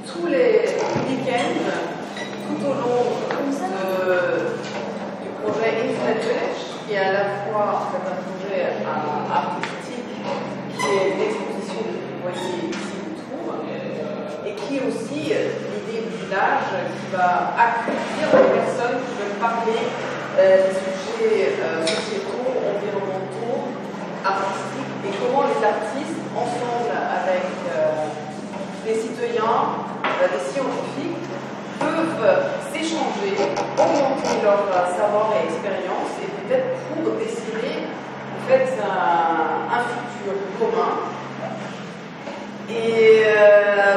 tous les week-ends, tout au long du projet Infinite Village, qui est à la fois un projet artistique, qui est une exposition que vous voyez ici, vous trouve, et qui est aussi l'idée du village qui va accueillir les personnes qui veulent parler des sujets sociétaux, environnementaux, artistiques, et comment les artistes, ensemble avec des citoyens, des scientifiques, peuvent s'échanger, augmenter leur savoir et expérience, et peut-être pour dessiner en fait, un futur commun. Et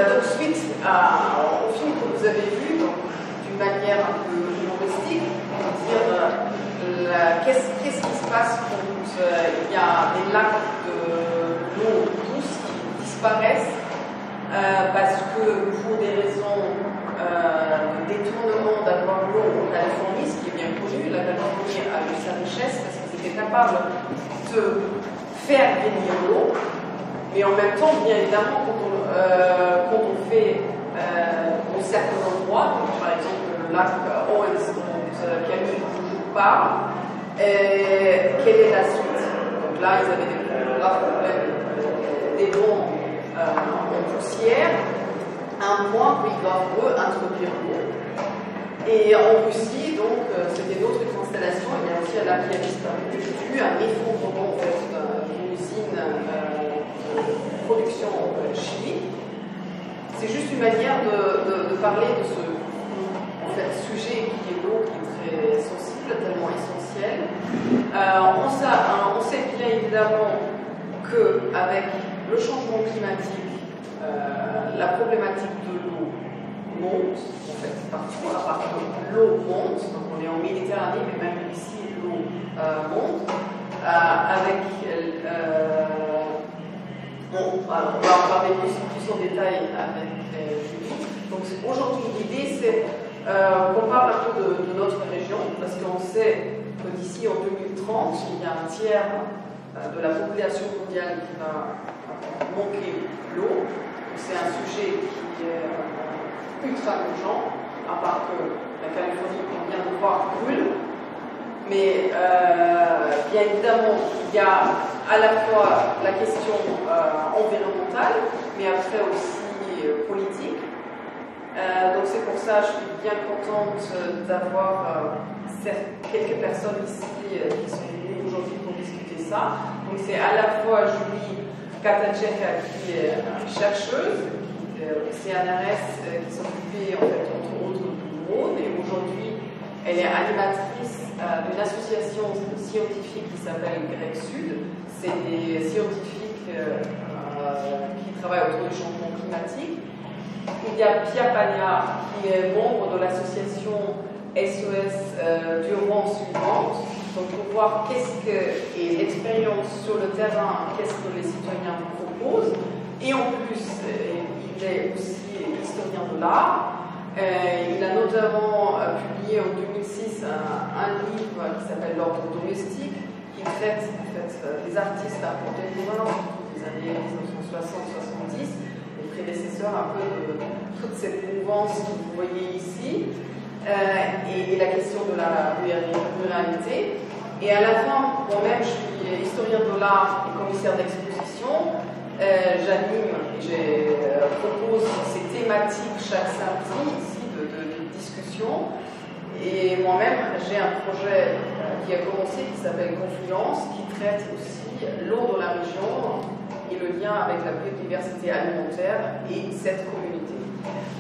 donc, suite au film que vous avez vu, d'une manière un peu humoristique, dire qu'est-ce qui se passe quand il y a des lacs de l'eau douce qui disparaissent parce que pour des raisons de détournement d'avoir l'eau en Californie, ce qui est bien connu, la Californie a eu sa richesse parce qu'ils étaient capables de faire gagner l'eau, mais en même temps, bien évidemment, quand on fait dans certains endroits, donc par exemple le lac Owens dont Camille toujours parle, quelle est la suite? Donc là, ils avaient des graves problèmes, des bons en poussière, à un point où ils doivent introduire l'eau. Et en Russie, donc, c'était d'autres constellations. Il y a aussi un lac qui a disparu dû à un effondrement d'une usine de production chimique. C'est juste une manière de parler de ce sujet qui est l'eau, qui est très sensible, tellement essentiel. On sait bien évidemment qu'avec le changement climatique, la problématique de l'eau monte, en fait, partout, à part que l'eau monte, donc on est en Méditerranée, mais même ici, l'eau monte, avec... on va en parler plus en détail avec Julie. Donc aujourd'hui, l'idée, c'est qu'on parle un peu de notre région, parce qu'on sait que d'ici en 2030, il y a un tiers de la population mondiale qui va manquer l'eau. C'est un sujet qui est ultra urgent, à part que la Californie, qu'on vient de voir, brûle. Mais bien évidemment, il y a à la fois la question environnementale, mais après aussi politique. Donc c'est pour ça que je suis bien contente d'avoir quelques personnes ici qui sont venues aujourd'hui pour discuter ça. Donc c'est à la fois Julie Katacheka qui est chercheuse, au CNRS, qui s'occupait en fait entre autres du Rhône, et aujourd'hui elle est animatrice d'une association scientifique qui s'appelle Grec Sud. C'est des scientifiques qui travaillent autour du changement climatique. Il y a Pia Paglia qui est membre de l'association SOS Durand suivante. Donc pour voir et l'expérience sur le terrain, qu'est-ce que les citoyens proposent. Et en plus, il est aussi historien de l'art. Il a notamment publié en 2006 un livre qui s'appelle L'ordre domestique, qui traite en fait, des artistes d'art contemporain des années 1960-70, les prédécesseurs un peu de toute cette mouvance que vous voyez ici, et la question de la ruralité. Et à la fin, moi-même, je suis historien de l'art et commissaire d'exposition. J'anime et je propose ces thématiques chaque samedi ici de discussion. Et moi-même, j'ai un projet qui a commencé qui s'appelle Confluence, qui traite aussi l'eau dans la région et le lien avec la biodiversité alimentaire et cette communauté.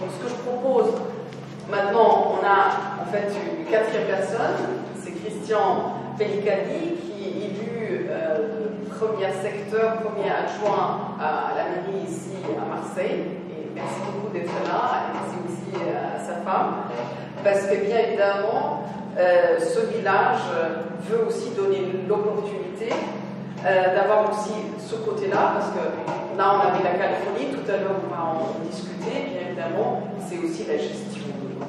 Donc ce que je propose maintenant, on a en fait une quatrième personne, c'est Christian Pellicani, qui est élu premier secteur, premier adjoint à la mairie ici à Marseille. Et merci beaucoup d'être là, et merci aussi à sa femme, parce que bien évidemment, ce village veut aussi donner l'opportunité d'avoir aussi ce côté-là, parce que là on avait la Californie, tout à l'heure on va en discuter, bien évidemment, c'est aussi la gestion de l'eau.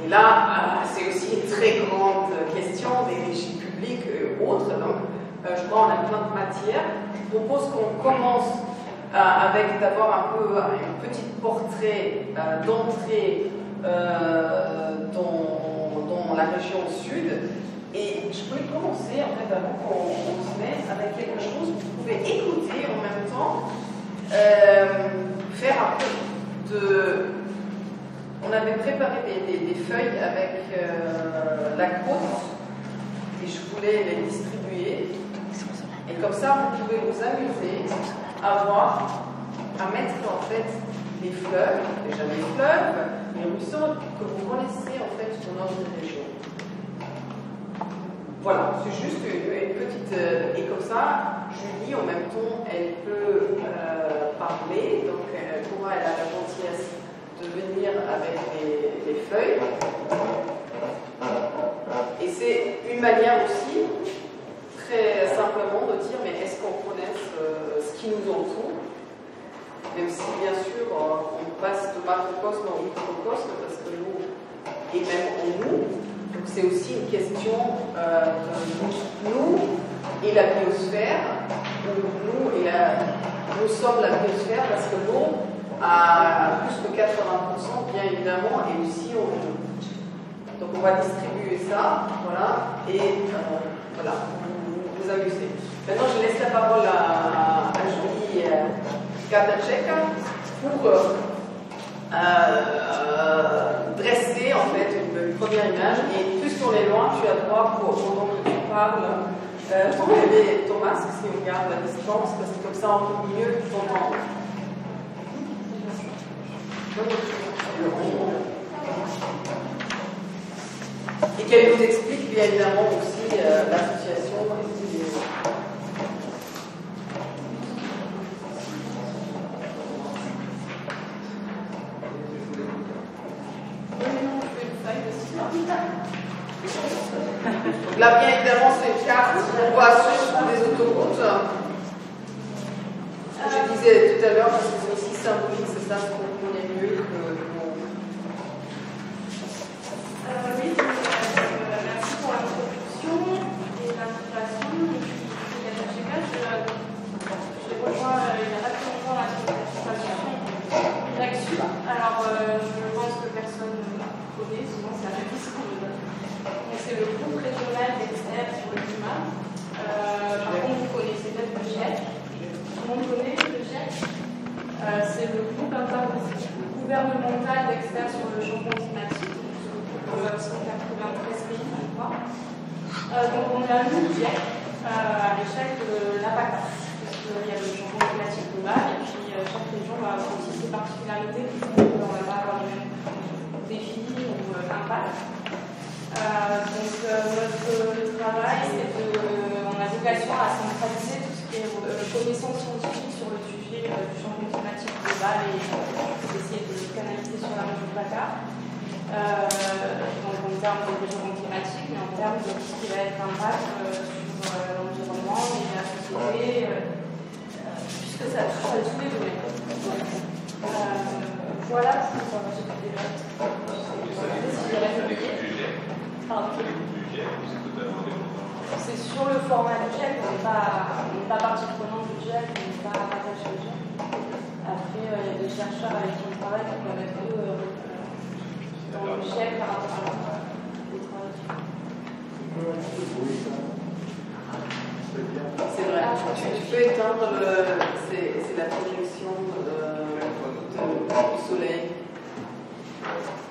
Et là, c'est aussi une très grande question des régies publiques et autres. Donc, je crois qu'on a plein de matières. Je propose qu'on commence avec d'avoir un peu un petit portrait d'entrée dans la région sud. Et je voulais commencer, en fait, avant qu'on se mette, avec quelque chose que vous pouvez écouter en même temps, faire un peu de... On avait préparé des feuilles avec la côte, et je voulais les distribuer. Et comme ça, vous pouvez vous amuser à voir, à mettre en fait les fleuves, déjà les fleuves, les ruisseaux que vous connaissez en fait dans notre région. Voilà, c'est juste une petite... et comme ça, Julie, en même temps, elle peut parler, donc elle a la gentillesse de venir avec les feuilles. Et c'est une manière aussi, très simplement, de dire, mais est-ce qu'on connaît ce qui nous entoure? Même si, bien sûr, on passe de macrocosme en microcosme, parce que nous, et même en nous, donc c'est aussi une question de nous et la biosphère, nous sommes la biosphère parce que l'eau a plus que 80%, bien évidemment, et aussi en nous. Donc on va distribuer ça, voilà, et voilà, vous amusez. Maintenant, je laisse la parole à Julie Katacek pour dresser en fait une première image. Et puisqu'on est loin, tu as droit, pendant que tu parles, d'enlever ton masque si on garde la distance, parce que comme ça on peut mieux t'entendre. Et qu'elle nous explique bien évidemment aussi l'association. Donc là, bien évidemment, c'est une carte qu'on voit sur les autoroutes. Je disais tout à l'heure, parce que c'est aussi symbolique, c'est ça ce qu'on connaît mieux que nous. Oui, merci pour l'introduction et l'invitation. Je rejoins il y a rapidement l'association Direction. Alors, je pense que personne ne connaît, sinon c'est la même chose. C'est le groupe régional d'experts sur le climat. Par contre, vous connaissez peut-être le GIEC. Tout le monde connaît le GIEC. C'est le groupe intergouvernemental d'experts sur le changement climatique. 193 pays, je crois. Donc, on a le GIEC à l'échelle de la PAC, puisqu'il y a le changement climatique global, et puis chaque région va avoir aussi ses particularités qui font qu'on va avoir les mêmes défis ou impacts. Donc notre travail, on a vocation à centraliser tout ce qui est connaissance scientifique sur le sujet du changement climatique global et essayer de le canaliser sur la région de PACA, donc en termes de réchauffement climatique, mais en termes de tout ce qui va être impact sur l'environnement et la société, puisque ça touche à tous les domaines. Voilà pour c'est sur le format du GIEC, on n'est pas partie prenante du GIEC, on n'est pas rattaché au GIEC. Après, il y a des chercheurs avec qui on travaille qui peuvent être dans le GIEC par rapport à des travaux. C'est vrai, tu peux éteindre c'est la projection du soleil.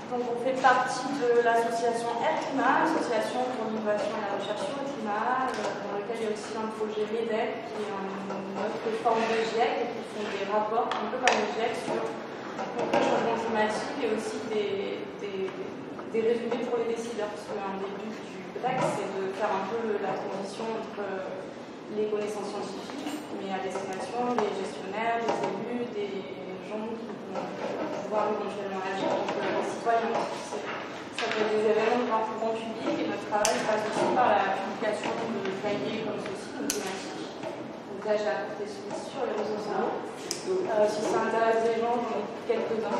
Donc on fait partie de l'association Air-Climat, l'association pour l'innovation et la recherche sur le climat, dans laquelle il y a aussi un projet MEDEC, qui est une autre forme de GIEC, et qui font des rapports un peu comme le GIEC sur le changement climatique et aussi des résumés pour les décideurs, parce qu'un des buts du texte, c'est de faire un peu la transition entre les connaissances scientifiques, mais à destination des gestionnaires, des élus, des gens qui vont pouvoir éventuellement agir, donc les citoyens. Ça peut être des événements de grand public et notre travail passe aussi par la publication de cahiers comme ceci, donc thématiques. Donc là, j'ai apporté celui sur les réseaux sociaux. Si ça intéresse des gens, j'en ai quelques-uns.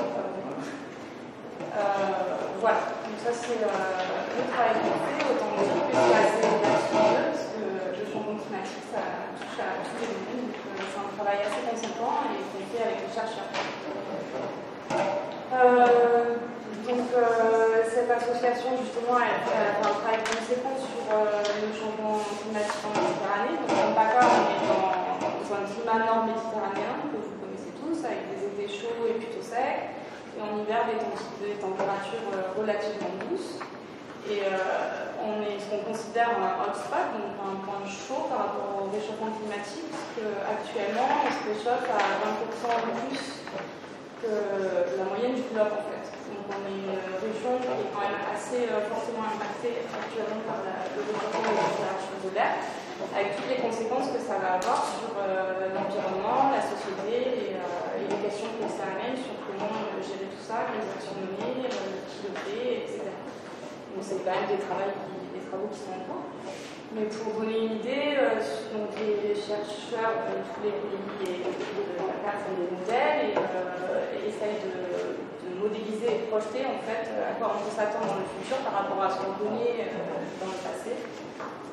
Voilà, donc ça c'est le travail qu'on fait, autant dire que c'est assez vertigineux, parce que le changement climatique, ça touche à tous les domaines, donc c'est un travail assez conséquent. et qu'on fait avec les chercheurs. Cette association, justement, elle fait un travail conséquent sur le changement climatique en Méditerranée. Donc, en PACA, on est dans un climat nord-méditerranéen que vous connaissez tous, avec des étés chauds et plutôt secs, et en hiver, des températures relativement douces. Et on est ce qu'on considère un hotspot, donc un point chaud par rapport au réchauffement climatique, parce qu'actuellement, on se réchauffe à 20% de plus que la moyenne du globe, en fait. Donc on est une région qui est quand même assez fortement impactée actuellement par le réchauffement de la température de l'air, avec toutes les conséquences que ça va avoir sur l'environnement, la société et les questions que ça amène sur comment gérer tout ça, les actions menées, qui le fait, etc. Donc c'est quand même des travaux qui sont en cours. Mais pour donner une idée, donc les chercheurs de tous les pays et de la CAF font des modèles et essayent de modéliser et projeter en fait à quoi on peut s'attendre dans le futur par rapport à ce qu'on connaît dans le passé.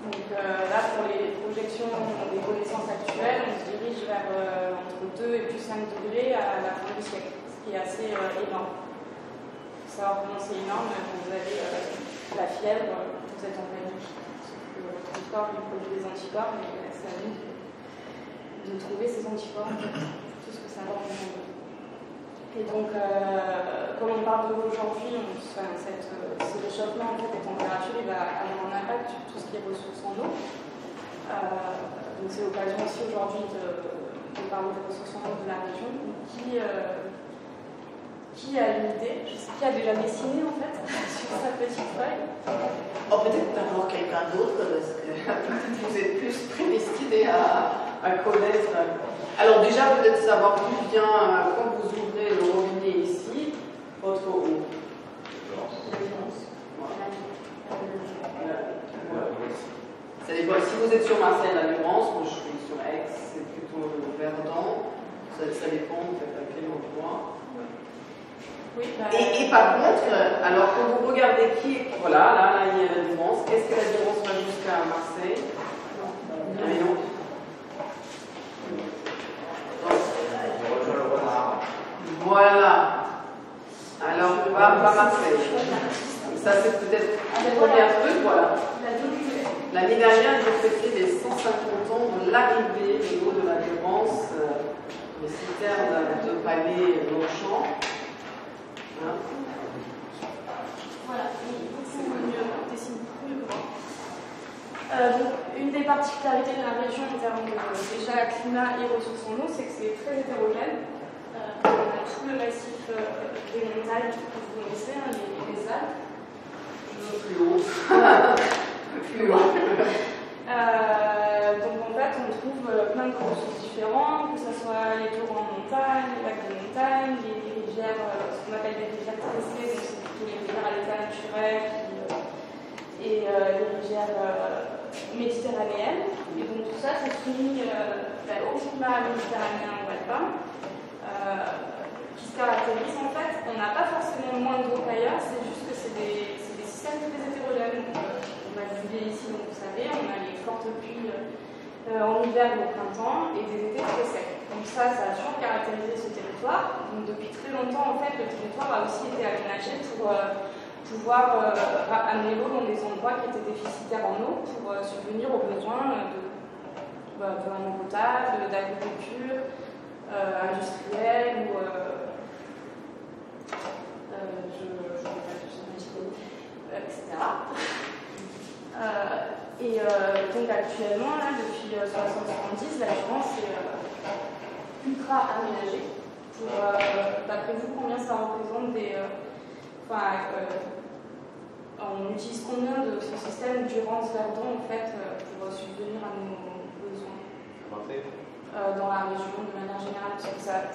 Donc là, pour les projections des connaissances actuelles, on se dirige vers entre 2 et plus 5 degrés à la fin du siècle, ce qui est assez énorme. Pour savoir comment c'est énorme, quand vous avez la fièvre, vous êtes en panique. Votre corps il produit des anticorps, mais c'est à nous de trouver ces anticorps, tout ce que ça va en monde. Et donc, comme on parle de l'eau aujourd'hui, ce réchauffement en fait, des températures, il va avoir un impact sur tout ce qui est ressources en eau. Donc c'est l'occasion aussi aujourd'hui de parler des ressources en eau de la région. Qui a une idée? Je sais qui a déjà dessiné en fait sur sa petite feuille. Oh, peut-être d'abord quelqu'un d'autre, parce que vous êtes plus prédestiné à connaître. Alors déjà, peut-être savoir plus bien quand vous ouvrez le robinet ici, votre eau. Ça dépend. Si vous êtes sur Marseille, la Durance, moi je suis sur Aix, c'est plutôt Verdun. Ça dépend en fait, à quel endroit. Oui, et par contre, alors quand vous regardez voilà, là il y a la Durance. Est-ce que la Durance va jusqu'à Marseille? Non. Voilà. Alors on va à Marseille. Ça c'est peut-être le premier truc, voilà. L'année dernière, ils ont fêté les 150 ans de l'arrivée de l'eau de la Durance, les citernes de Palais Longchamp. Hein? Voilà, c'est mieux, dessine beaucoup mieux que moi. Donc, une des particularités de la région en termes de déjà climat et ressources en eau, c'est que c'est très hétérogène. On a tout le massif des montagnes que vous connaissez, hein, les Alpes. Plus haut. Plus haut. Donc en fait, on trouve plein de ressources différentes, que ce soit les torrents en montagne, les lacs de montagne, les rivières, ce qu'on appelle des rivières tressées, donc c'est plutôt les rivières à l'état naturel, et les rivières méditerranéennes. Et donc tout ça, c'est soumis au climat méditerranéen ou alpin, qui se caractérise en fait. On n'a pas forcément moins d'eau qu'ailleurs, c'est juste que c'est des systèmes très hétérogènes. On a du blé ici, donc vous savez, on a les fortes pluies en hiver ou au printemps et des étés très secs. Donc ça a toujours caractérisé ce territoire. Donc depuis très longtemps, en fait, le territoire a aussi été aménagé pour pouvoir amener l'eau dans des endroits qui étaient déficitaires en eau pour subvenir aux besoins de l'eau potable, d'agriculture, industrielle ou etc. Donc actuellement, là, depuis 1970, la Durance est ultra aménagée. D'après vous, combien ça représente on utilise combien de ce système Durance-Verdon en fait pour subvenir à nos besoins dans la région de manière générale? Parce que ça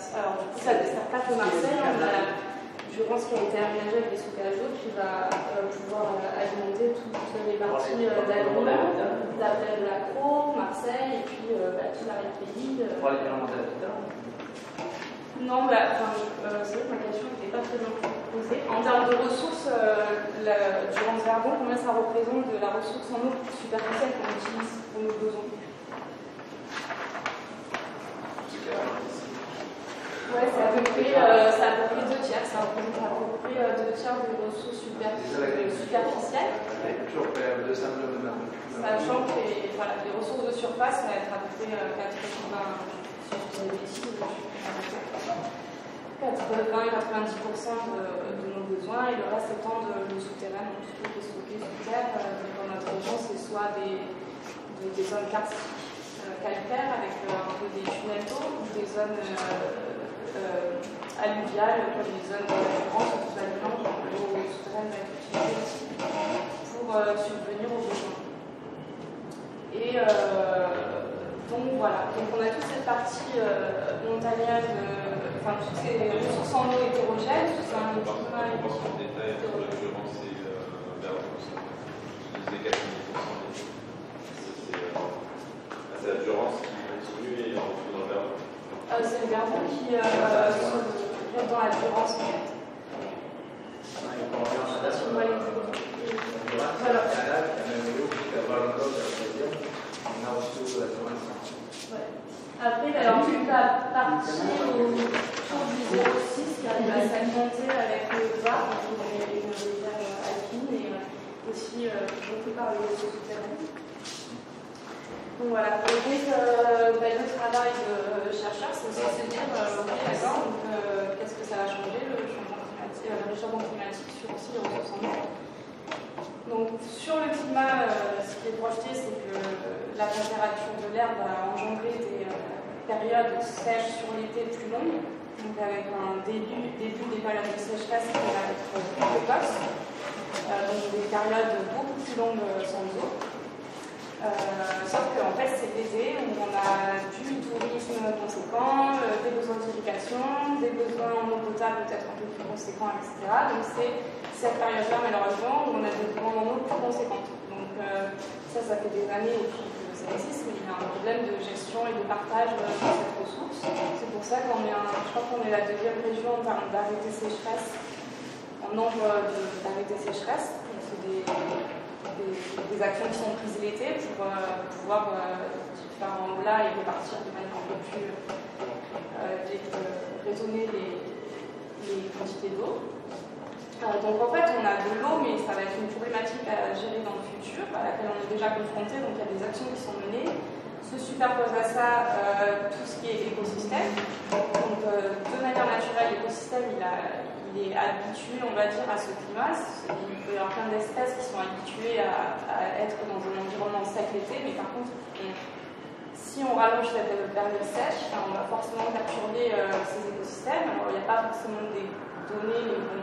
sert pas que Marseille, on a la Durance qui a été aménagée avec des stockages d'eau qui va pouvoir alimenter toutes les parties d'Agron, de l'Accro, Marseille et puis tout l'arrêt de pays. Pour aller bien l'habitat. Non, c'est vrai que ma question n'était pas très bien posée. En termes de ressources, la Durance-Verdon, combien ça représente de la ressource en eau superficielle qu'on utilise pour nos besoins? Ouais, c'est à peu près 2 tiers. Ça représente à peu près 2 tiers des ressources superficielles. Sachant que les ressources de surface, ça va être à peu près 80-90% de nos besoins, et le reste étant le souterrain, donc tout ce qui est stocké sous terre. Dans notre région, c'est soit des zones karstiques calcaires avec un peu des tunnels d'eau, ou des zones alluviales comme les zones d'assurance ou d'aliment, où l'eau souterraine va être utilisée aussi pour subvenir aux besoins. Et donc voilà, donc on a toute cette partie montagneuse, toutes ces ressources en eau hétérogènes, tout ça, un climat en détail, en l'occurrence, c'est vers 40%. C'est la Durance qui continue et en dessous dans le Verdon. C'est le Verdon qui est dans la Durance en fait. Après, alors toute la partie autour du 06 qui arrive à s'alimenter avec le Var, les rivières alpines, et aussi beaucoup par les eaux souterraines. Donc voilà, donc le travail de chercheur, c'est aussi se dire, ok, d'accord, qu'est-ce que ça va changer, le réchauffement climatique sur aussi les ressources en eau. Donc sur le climat, ce qui est projeté, c'est que la température de l'air va engendrer des périodes sèches sur l'été plus longues, donc avec un début des périodes de sécheresse qui va être plus précoce, donc des périodes beaucoup plus longues sans eau. Sauf qu'en fait c'est l'été où on a du tourisme conséquent, des besoins d'irrigation, des besoins en eau potable peut-être un peu plus conséquents, etc. Donc c'est cette période-là malheureusement où on a des besoins en eau plus conséquents. Donc ça fait des années que ça existe, mais il y a un problème de gestion et de partage de cette ressource. C'est pour ça qu'on est, je crois qu'on est la 2e région en termes d'arrêté sécheresse, en nombre d'arrêtés sécheresse. C'est des actions qui sont prises l'été pour pouvoir faire un plat et répartir de manière un peu plus raisonner les quantités d'eau. Donc en fait on a de l'eau, mais ça va être une problématique à gérer dans le futur, à laquelle on est déjà confronté, donc il y a des actions qui sont menées. Se superpose à ça tout ce qui est écosystème. Donc de manière naturelle, l'écosystème il est habitué, on va dire, à ce climat. Il peut y avoir plein d'espèces qui sont habituées à être dans un environnement sec l'été, mais par contre, si on rallonge cette période sèche, on va forcément perturber ces écosystèmes. Alors il n'y a pas forcément des données, mais bon,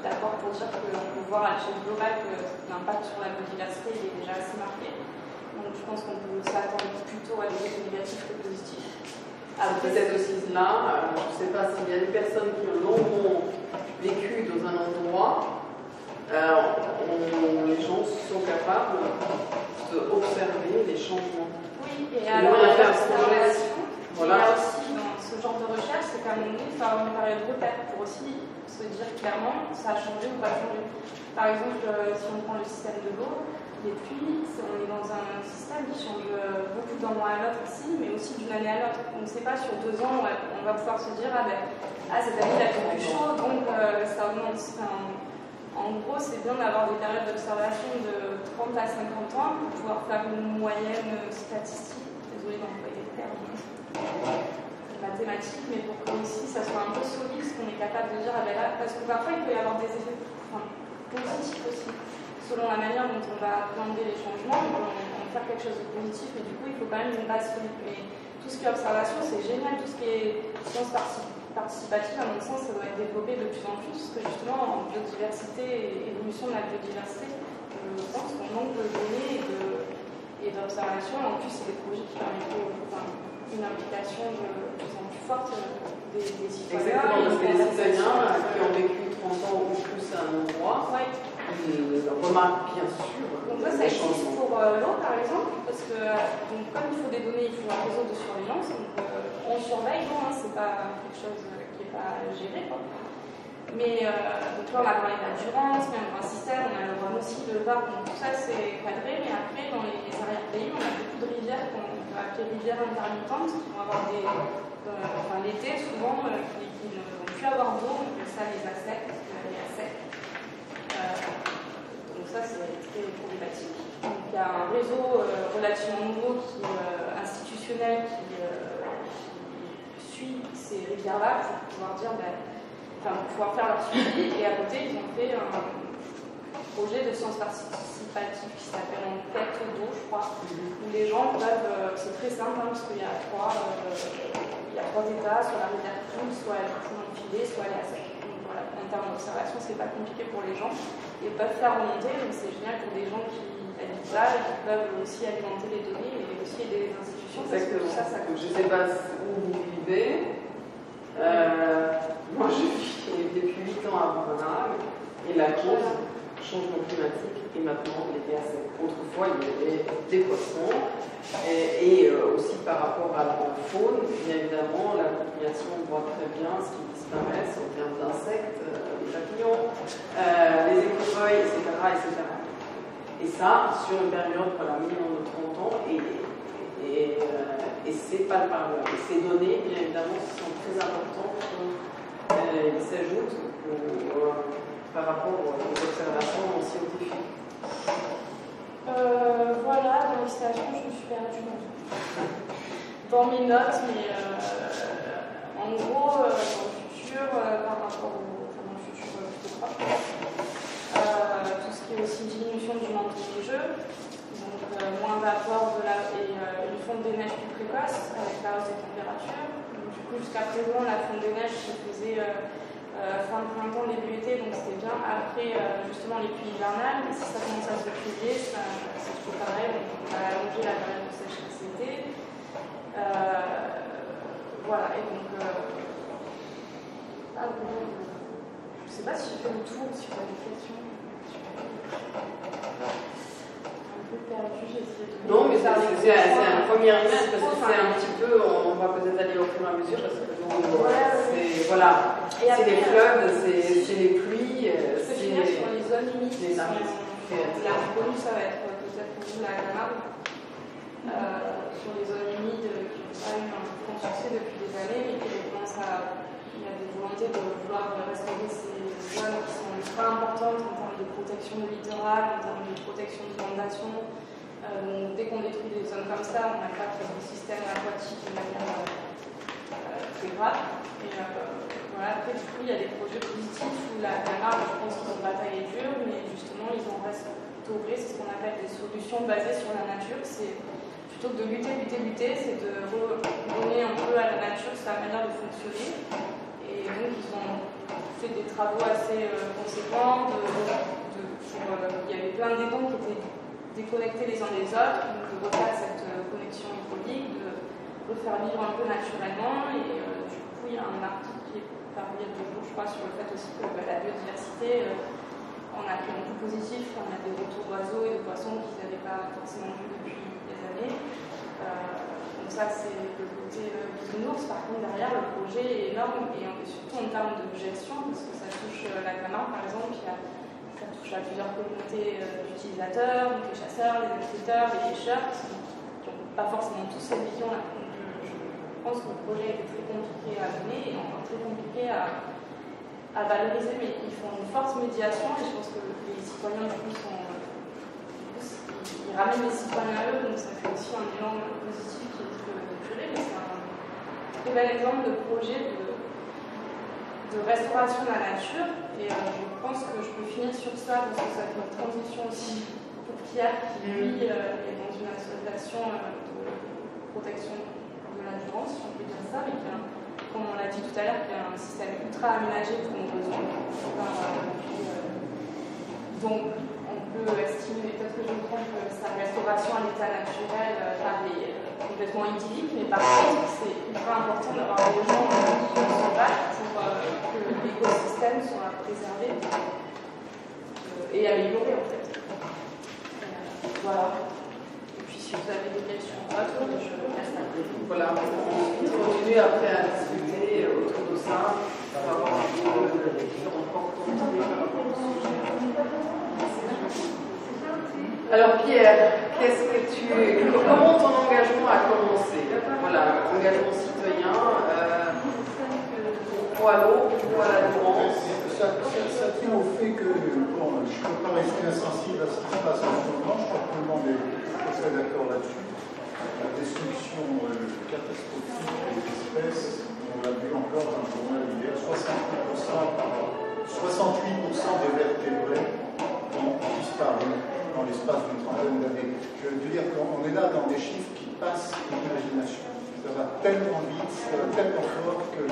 d'accord pour dire qu'on peut voir à l'échelle globale que l'impact sur la biodiversité est déjà assez marqué. Donc je pense qu'on peut s'attendre plutôt à des effets négatifs que positifs. Peut-être aussi là, je ne sais pas s'il y a des personnes qui ont longuement vécu dans un endroit, les gens sont capables d'observer les changements. Oui, et alors l'observation, il y a aussi dans ce genre de recherche, c'est qu'à un moment donné, il faut avoir une période repère pour aussi se dire clairement ça a changé ou pas changé. Par exemple, si on prend le système de l'eau, les pluies, on est dans un système qui change beaucoup d'un mois à l'autre ici, mais aussi d'une année à l'autre. On ne sait pas, sur 2 ans, on va pouvoir se dire cette année il a fait plus chaud, donc ça augmente. En gros, c'est bien d'avoir des périodes d'observation de 30 à 50 ans pour pouvoir faire une moyenne statistique. Désolée d'employer des termes mathématiques, mais pour que aussi ça soit un peu solide, ce qu'on est capable de dire parce que parfois il peut y avoir des effets positifs aussi. Selon la manière dont on va appréhender les changements, on va faire quelque chose de positif, et du coup, il faut quand même une base solide. Mais tout ce qui est observation, c'est génial. Tout ce qui est science participative, à mon sens, ça doit être développé de plus en plus, parce que justement, en biodiversité et évolution de la biodiversité, je pense qu'on manque de données et d'observation. En plus, c'est des projets qui permettent une implication de plus en plus forte des citoyens. Exactement, parce que les citoyens qui ont vécu 30 ans ou plus à un endroit, ils remarquent bien sûr. Donc ça existe pour l'eau par exemple, parce que comme il faut des données, il faut un réseau de surveillance. Donc on surveille l'eau, c'est pas quelque chose qui n'est pas géré, quoi. Mais donc là on a parlé de la Durance, mais on a un système, on a le Rhône aussi, le Var, donc tout ça c'est cadré, mais après dans les arrière-pays, on a beaucoup de rivières qu'on peut appeler rivières intermittentes, qui vont avoir l'été souvent y a un réseau relativement nouveau, institutionnel, qui suit ces rivières-là pour pouvoir dire, pour pouvoir faire leur suivi. Et à côté, ils ont fait un projet de sciences participatives qui s'appelle Enquête d'eau, je crois, où les gens peuvent, c'est très simple, parce qu'il y a trois états, soit la rivière coule, soit elle est complètement filée, soit elle est à sec. Donc voilà, en termes d'observation, c'est pas compliqué pour les gens. Ils peuvent faire remonter, donc c'est génial pour des gens qui habitent là et qui peuvent aussi alimenter les données et aussi aider les institutions. Exactement. Parce que je ne sais pas où vous vivez. Moi, je vis depuis 8 ans à Bornham et la cause, changement climatique, et maintenant l'été à sec. Autrefois, il y avait des poissons et aussi par rapport à la faune, bien évidemment, la population, on voit très bien ce qui disparaît en termes d'insectes, les papillons, les écureuils, etc., etc. Et ça, sur une période, minimum de 30 ans, et c'est palpable. Et ces données, bien évidemment, sont très importantes. Ils s'ajoutent par rapport aux observations scientifiques. Voilà, dans l'installation, je me suis perdue dans mes notes, mais en gros, dans le futur, par rapport dans le futur plutôt proche, tout ce qui est aussi diminution du manque des jeux, donc moins d'apport et une fonte des neiges plus précoce avec la hausse des températures. Donc, du coup, jusqu'à présent, la fonte des neiges se faisait fin de printemps, début été, donc c'était bien après justement les pluies hivernales. Et si ça commence à se plier, c'est toujours pareil, on va allonger la période de sécheresse l'été. Voilà, et donc je ne sais pas si j'ai fait le tour, si vous avez des questions. Un peu perdu, j'ai essayé de. Non, mais c'est un premier image parce que c'est un petit peu, on va peut-être aller au fur et à mesure parce que voilà, c'est les fleuves, c'est les pluies, c'est sur les zones humides. Les la plus connue, ça va être peut-être pour vous la Camargue, sur les zones humides qui n'ont pas eu un grand succès depuis des années, mais qui commencent il y a des volontés de vouloir restaurer ces zones qui sont ultra importantes en termes de protection du littoral, en termes de protection d'inondation. Donc, dès qu'on détruit des zones comme ça, on impacte le système aquatique de manière très grave. Et voilà, après, du coup, il y a des projets positifs où la Camargue, je pense qu'ils ont bataillé dur, mais justement, ils ont restauré, c'est ce qu'on appelle des solutions basées sur la nature. C'est plutôt que de lutter, c'est de redonner un peu à la nature sa manière de fonctionner. Et donc, ils ont fait des travaux assez conséquents. Il y avait plein d'étangs qui étaient déconnectés les uns des autres, donc de refaire cette connexion hydraulique, de le faire vivre un peu naturellement. Et du coup, il y a un article qui est paru il y a 2 jours, je crois, sur le fait aussi que la biodiversité, on a fait un coup positif, on a des retours d'oiseaux et de poissons qu'ils n'avaient pas forcément vus depuis des années. Donc ça, c'est le côté bisounours. Par contre, derrière, le projet est énorme et surtout en termes de gestion, parce que ça touche la Camargue, par exemple, ça touche à plusieurs communautés d'utilisateurs, donc les chasseurs, les agriculteurs, les pêcheurs, qui n'ont pas forcément tous cette vision-là. Donc je pense que le projet est très compliqué à mener et encore très compliqué à valoriser, mais ils font une forte médiation et je pense que les citoyens, du coup, ils ramènent les citoyens à eux, donc ça fait aussi un élan positif qui est très naturel, mais c'est un très bel exemple de projet de restauration de la nature. Et je pense que je peux finir sur ça parce que ça fait une transition aussi pour Pierre qui lui est dans une association de protection de l'endurance, si on peut dire ça, mais qui a, comme on l'a dit tout à l'heure, qui a un système ultra aménagé pour nos besoins. Donc on peut estimer, peut-être que je me trompe, que sa restauration à l'état naturel paraît complètement idyllique, mais par contre c'est ultra important d'avoir des gens qui se battent pour que l'écosystème soit préservé et amélioré en fait. Voilà. Et puis si vous avez des questions ou autres, je reste à vous. Voilà, on continue après à discuter autour de ça, pour avoir un peu de différentes opportunités par rapport au sujet. Alors Pierre, comment ton engagement a commencé? Voilà, engagement citoyen, à l'eau ou à la Durance. Ça tient au fait que bon, je ne peux pas rester insensible à ce qui se passe en ce moment. Je crois que tout le monde est très d'accord là-dessus. La destruction catastrophique des espèces, on l'a vu encore dans le journal hier, 68% des vertébrés ont disparu dans l'espace d'une trentaine d'années. Je veux dire qu'on est là dans des chiffres qui passent l'imagination. Ça va tellement vite, ça va tellement fort que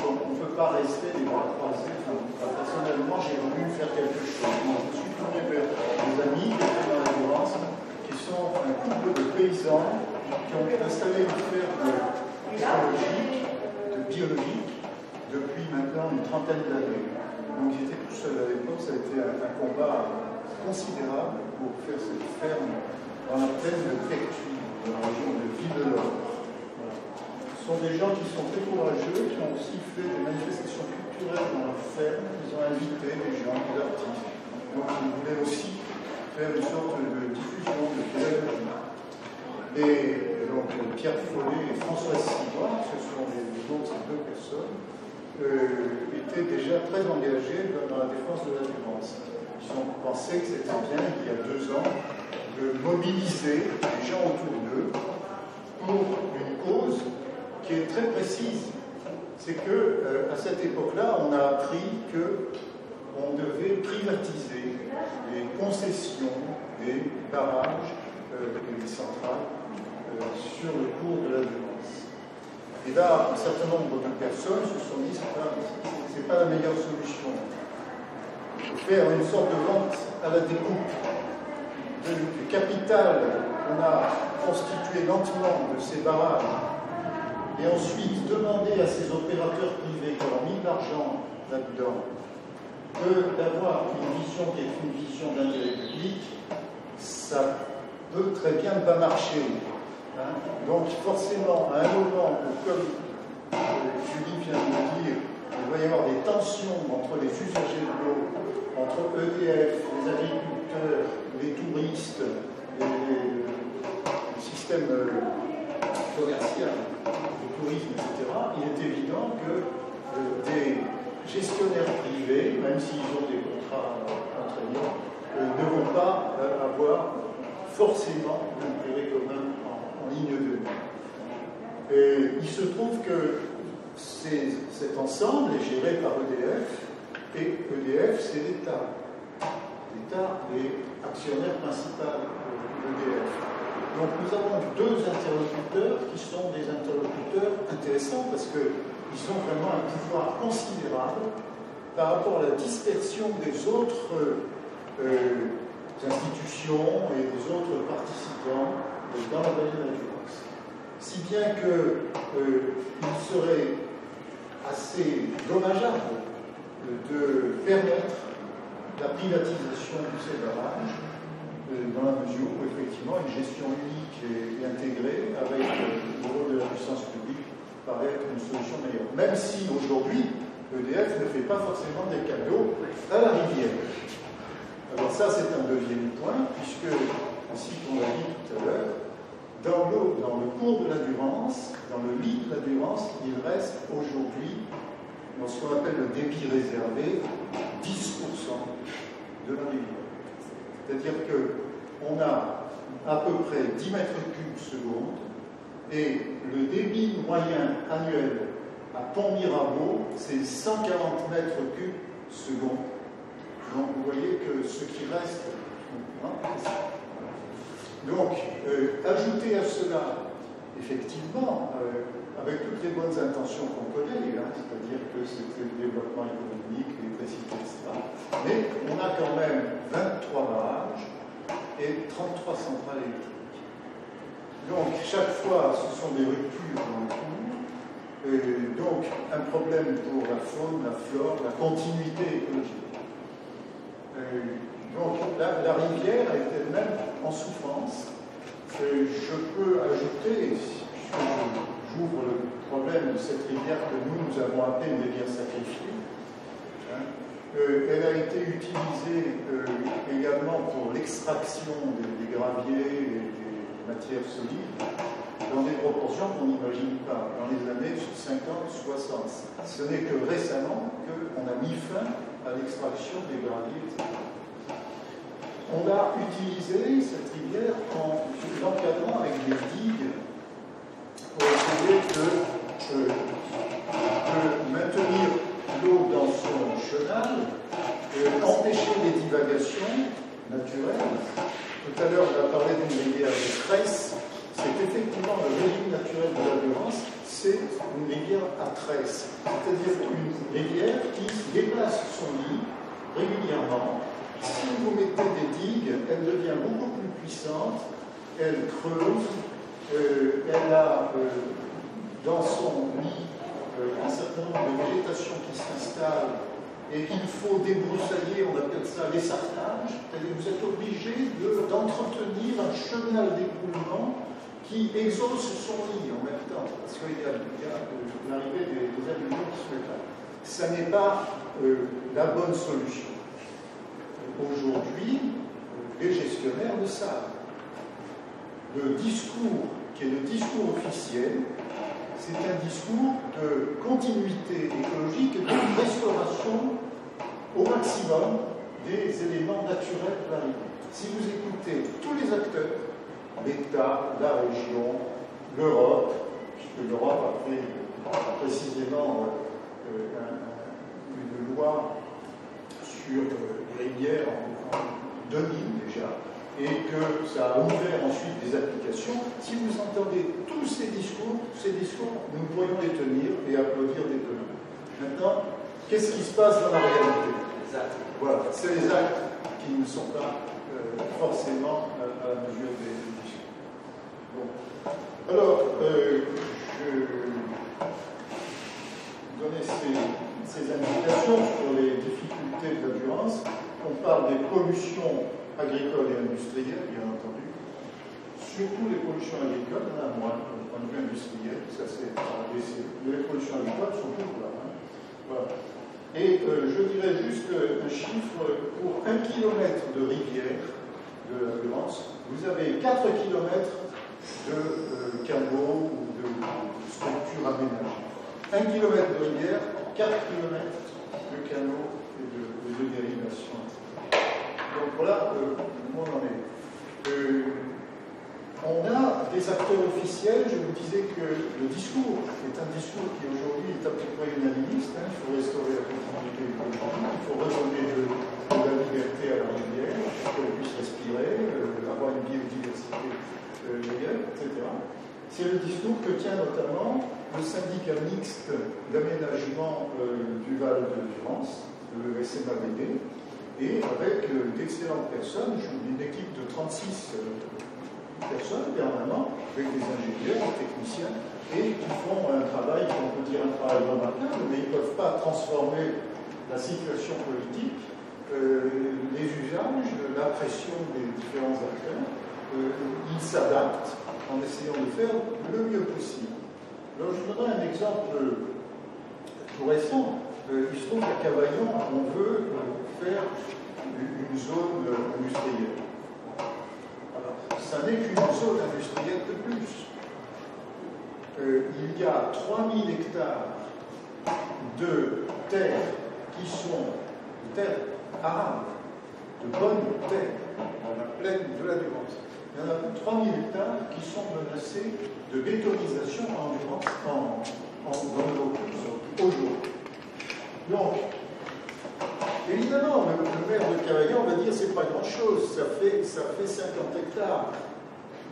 on ne peut pas rester les bras croisés. Enfin, personnellement, j'ai voulu faire quelque chose. Moi, je me suis tourné vers des amis qui étaient dans la Durance, qui sont un couple de paysans qui ont installé une ferme écologique, biologique, depuis maintenant une trentaine d'années. Donc j'étais tout seul à l'époque, ça a été un combat considérable pour faire cette ferme dans la plaine de Pertuis, dans la région de Ville-de-l'Or. Ce sont des gens qui sont très courageux, qui ont aussi fait des manifestations culturelles dans leur ferme. Ils ont invité des gens, des artistes. Donc ils voulaient aussi faire une sorte de diffusion de pédagogie. Et donc Pierre Follet et François Sivois, ce sont les noms de ces deux personnes, étaient déjà très engagés dans la défense de la Durance. Ils ont pensé que c'était bien, il y a 2 ans, de mobiliser les gens autour d'eux pour une cause qui est très précise. C'est que à cette époque-là, on a appris qu'on devait privatiser les concessions des barrages et des centrales sur le cours de la Durance. Et là, un certain nombre de personnes se sont dit que ce n'est pas la meilleure solution. Faire une sorte de vente à la découpe du capital qu'on a constitué lentement de ces barrages et ensuite demander à ces opérateurs privés qui ont mis de l'argent là-dedans d'avoir une vision qui est une vision d'intérêt public, ça peut très bien ne pas marcher. Hein. Donc forcément, à un moment où, comme Julie vient de le dire, il va y avoir des tensions entre les usagers de l'eau, entre EDF, les agriculteurs, les touristes, le système commercial, le tourisme, etc., il est évident que des gestionnaires privés, même s'ils ont des contrats contraignants, ne vont pas avoir forcément l'intérêt commun en ligne de mire. Et il se trouve que cet ensemble est géré par EDF, et EDF, c'est l'État. L'État est actionnaire principal d'EDF. Donc nous avons 2 interlocuteurs qui sont des interlocuteurs intéressants parce qu'ils ont vraiment un pouvoir considérable par rapport à la dispersion des autres institutions et des autres participants dans la vallée de la Durance. Si bien qu'il serait assez dommageable de permettre la privatisation de ces barrages dans la mesure où effectivement une gestion unique et intégrée avec le rôle de la puissance publique paraît être une solution meilleure. Même si aujourd'hui EDF ne fait pas forcément des cadeaux à la rivière. Alors ça c'est un deuxième point, puisque, ainsi qu'on l'a dit tout à l'heure, dans le cours de la Durance, dans le lit de la Durance, il reste aujourd'hui, dans ce qu'on appelle le débit réservé, 10% de la rivière. C'est-à-dire qu'on a à peu près 10 mètres cubes seconde, et le débit moyen annuel à Pont-Mirabeau, c'est 140 mètres cubes seconde. Donc vous voyez que ce qui reste... Donc, ajouter à cela, effectivement, avec toutes les bonnes intentions qu'on connaît, c'est-à-dire que c'était le développement économique, l'électricité, etc. Mais on a quand même 23 barrages et 33 centrales électriques. Donc, chaque fois, ce sont des ruptures dans le cours. Donc, un problème pour la faune, la flore, la continuité écologique. Donc, la rivière est elle-même en souffrance. Je peux ajouter, puisque j'ouvre le problème de cette rivière que nous avons appelée une rivière sacrifiée, elle a été utilisée également pour l'extraction des graviers et des matières solides. dans des proportions qu'on n'imagine pas, dans les années 50-60. Ce n'est que récemment qu'on a mis fin à l'extraction des graviers. On a utilisé cette rivière en l'encadrant avec des digues pour essayer de maintenir l'eau dans son chenal, empêcher les divagations naturelles. Tout à l'heure, on a parlé d'une rivière de tresse. C'est effectivement le régime naturel de la Durance, c'est une rivière à tresse, c'est-à-dire une rivière qui déplace son lit régulièrement. Si vous mettez des digues, elle devient beaucoup plus puissante, elle creuse, elle a dans son lit un certain nombre de végétation qui s'installe et qu'il faut débroussailler, on appelle ça l'essartage, c'est-à-dire que vous êtes obligé d'entretenir un chenal d'écoulement qui exauce son lit en même temps, parce qu'il y a l'arrivée des animaux qui se mettent là. Ça n'est pas la bonne solution. Aujourd'hui, les gestionnaires le savent. Le discours, qui est le discours officiel, c'est un discours de continuité écologique et de restauration au maximum des éléments naturels de la rivière. Si vous écoutez tous les acteurs, l'État, la région, l'Europe, puisque l'Europe a fait précisément une loi sur les rivières en 2000 déjà, et que ça a ouvert ensuite des applications. Si vous entendez tous ces discours, nous pourrions les tenir et applaudir des tenants. Maintenant, qu'est-ce qui se passe dans la réalité? Les actes. Voilà, c'est les actes qui ne sont pas forcément à la mesure des discours. Bon. Alors, je donnais ces indications sur les difficultés de la Durance. On parle des pollutions agricoles et industrielles, bien entendu. Surtout les pollutions agricoles, il y en a moins, du point de vue industriel, ça c'est baissé. Les pollutions agricoles sont toujours là. Hein. Voilà. Et je dirais juste un chiffre, pour 1 km de rivière de la Durance, vous avez 4 km de canaux ou de structures aménagées. 1 km de rivière, 4 km de canaux et de dérivation. Donc voilà où on en est. On a des acteurs officiels, je vous disais que le discours est un discours qui aujourd'hui est à peu près unanimiste, hein. Il faut restaurer la continuité écologique, il faut redonner de la liberté à la rivière, pour qu'elle puisse respirer, avoir une biodiversité légale, etc. C'est le discours que tient notamment le syndicat mixte d'aménagement du Val de Durance, le SMABD, et avec d'excellentes personnes, une équipe de 36 personnes permanents, avec des ingénieurs, des techniciens, et qui font un travail, on peut dire un travail remarquable, mais ils ne peuvent pas transformer la situation politique, les usages, la pression des différents acteurs. Ils s'adaptent en essayant de faire le mieux possible. Alors je vous donnerai un exemple tout récent. Il se trouve qu'à Cavaillon, on veut faire une zone industrielle. Alors, ça n'est qu'une zone industrielle de plus. Il y a 3000 hectares de terres qui sont de terres arables, de bonnes terres, dans la plaine de la Durance. Il y en a plus de 3000 hectares qui sont menacés de bétonisation en Durance, dans le Vaucluse aujourd'hui. Donc, évidemment, le maire de Cavaillon va dire c'est pas grand-chose, ça fait 50 hectares.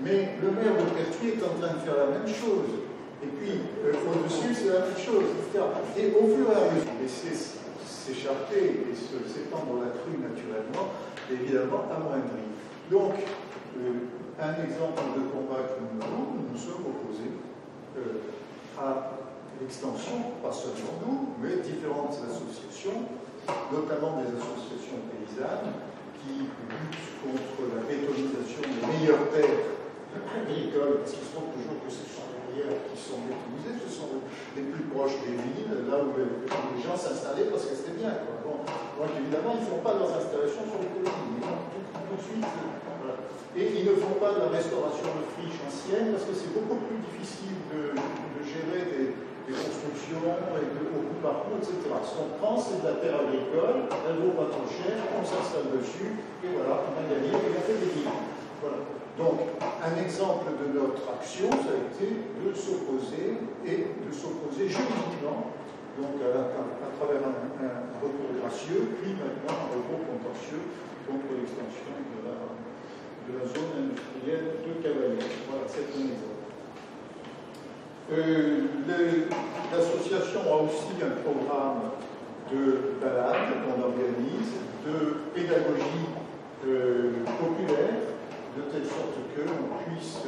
Mais le maire de Pertuis est en train de faire la même chose. Et puis, au-dessus, c'est la même chose, etc. Et au fur et à mesure, laisser s'échapper et s'étendre la crue naturellement, évidemment, amoindri. Donc, un exemple de combat que nous avons, nous nous sommes opposés à l'extension, pas seulement nous, mais différentes associations, notamment des associations paysannes, qui luttent contre la bétonisation des meilleures terres agricoles, parce qu'il se trouve toujours que ce sont les rivières qui sont bétonisées, ce sont les plus proches des villes, là où les gens s'installaient parce que c'était bien. Quoi. Bon, donc évidemment, ils ne font pas leurs installations sur les collines, ils vont tout de suite. Voilà. Et ils ne font pas de la restauration de friches anciennes parce que c'est beaucoup plus difficile de gérer des constructions et au coup par coup, etc. Ce qu'on prend, c'est de la terre agricole, elle ne vaut pas trop cher, on s'installe dessus, et voilà, on a gagné, et on fait des villes. Voilà. Donc, un exemple de notre action, ça a été de s'opposer, et de s'opposer juridiquement, donc à travers un recours gracieux, puis maintenant un recours contentieux contre l'extension de la zone industrielle de Cavalier. Voilà, c'est un exemple. L'association a aussi un programme de balade qu'on organise, de pédagogie populaire, de telle sorte qu'on puisse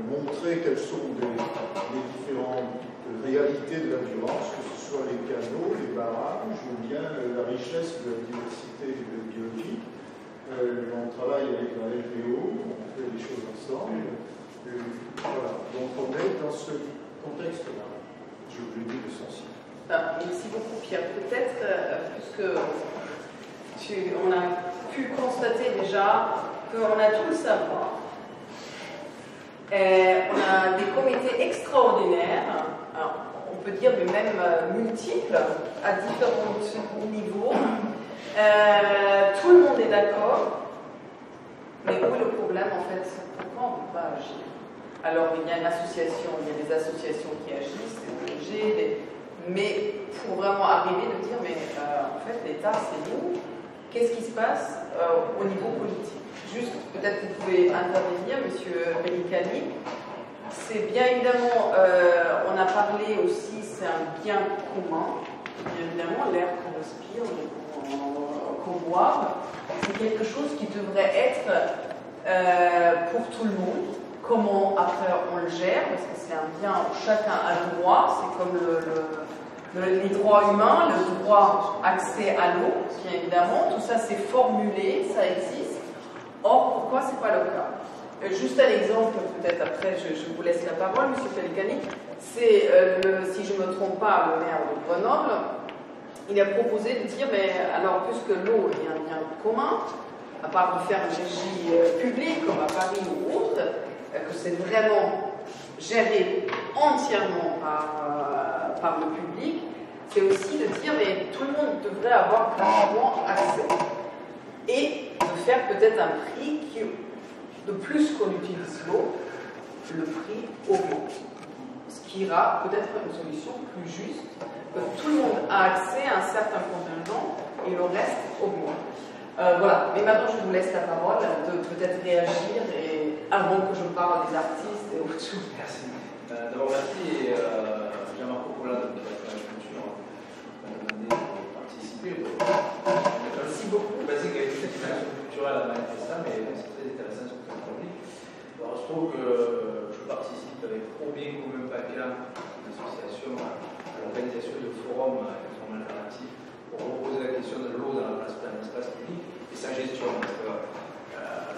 montrer quelles sont les différentes réalités de la violence, que ce soit les canaux, les barrages, ou bien la richesse de la diversité biologique. On travaille avec la FBO, on fait des choses ensemble. Voilà, donc on est dans ce contexte-là, je vous le dis essentiel. Merci beaucoup Pierre. Peut-être, puisque on a pu constater déjà qu'on a tout le savoir, on a des comités extraordinaires, alors, on peut dire même multiples, à différents niveaux, tout le monde est d'accord, mais où est le problème en fait? Pourquoi on ne peut pas agir? Alors, il y a une association, il y a des associations qui agissent, des ONG, mais pour vraiment arriver de dire, mais en fait, l'État, c'est nous. Qu'est-ce qui se passe au niveau politique? Juste, peut-être vous pouvez intervenir, Monsieur Pellicani. C'est bien évidemment, on a parlé aussi, c'est un bien commun. Bien évidemment, l'air qu'on respire, qu'on boit, c'est quelque chose qui devrait être pour tout le monde. Comment après on le gère, parce que c'est un bien où chacun a le droit, c'est comme les droits humains, le droit accès à l'eau, bien évidemment, tout ça c'est formulé, ça existe. Or, pourquoi c'est pas le cas? Juste un exemple, peut-être après je vous laisse la parole, M. Pellicani, c'est, si je ne me trompe pas, le maire de Grenoble, il a proposé de dire, mais alors puisque l'eau est un bien commun, à part de faire une régie publique comme à Paris ou autre, que c'est vraiment géré entièrement par le public, c'est aussi de dire mais tout le monde devrait avoir gratuitement accès et de faire peut-être un prix qui, de plus qu'on utilise l'eau, le prix augmente. Ce qui ira peut-être une solution plus juste, que tout le monde a accès à un certain contingent et le reste augmente. Voilà, mais maintenant je vous laisse la parole de peut-être réagir et avant que je parle des artistes et autres choses. Merci. D'abord merci et Jean-Marc Coppola de la culture m'a demandé de participer. Merci beaucoup. C'est qu'il y a une action culturelle à manifester, mais c'est très intéressant ce que vous avez dit. Alors je trouve que je participe avec Robin Commun Paquin, une association à l'organisation de forums alternatifs pour reposer la question de l'eau dans l'espace public et sa gestion. Parce que,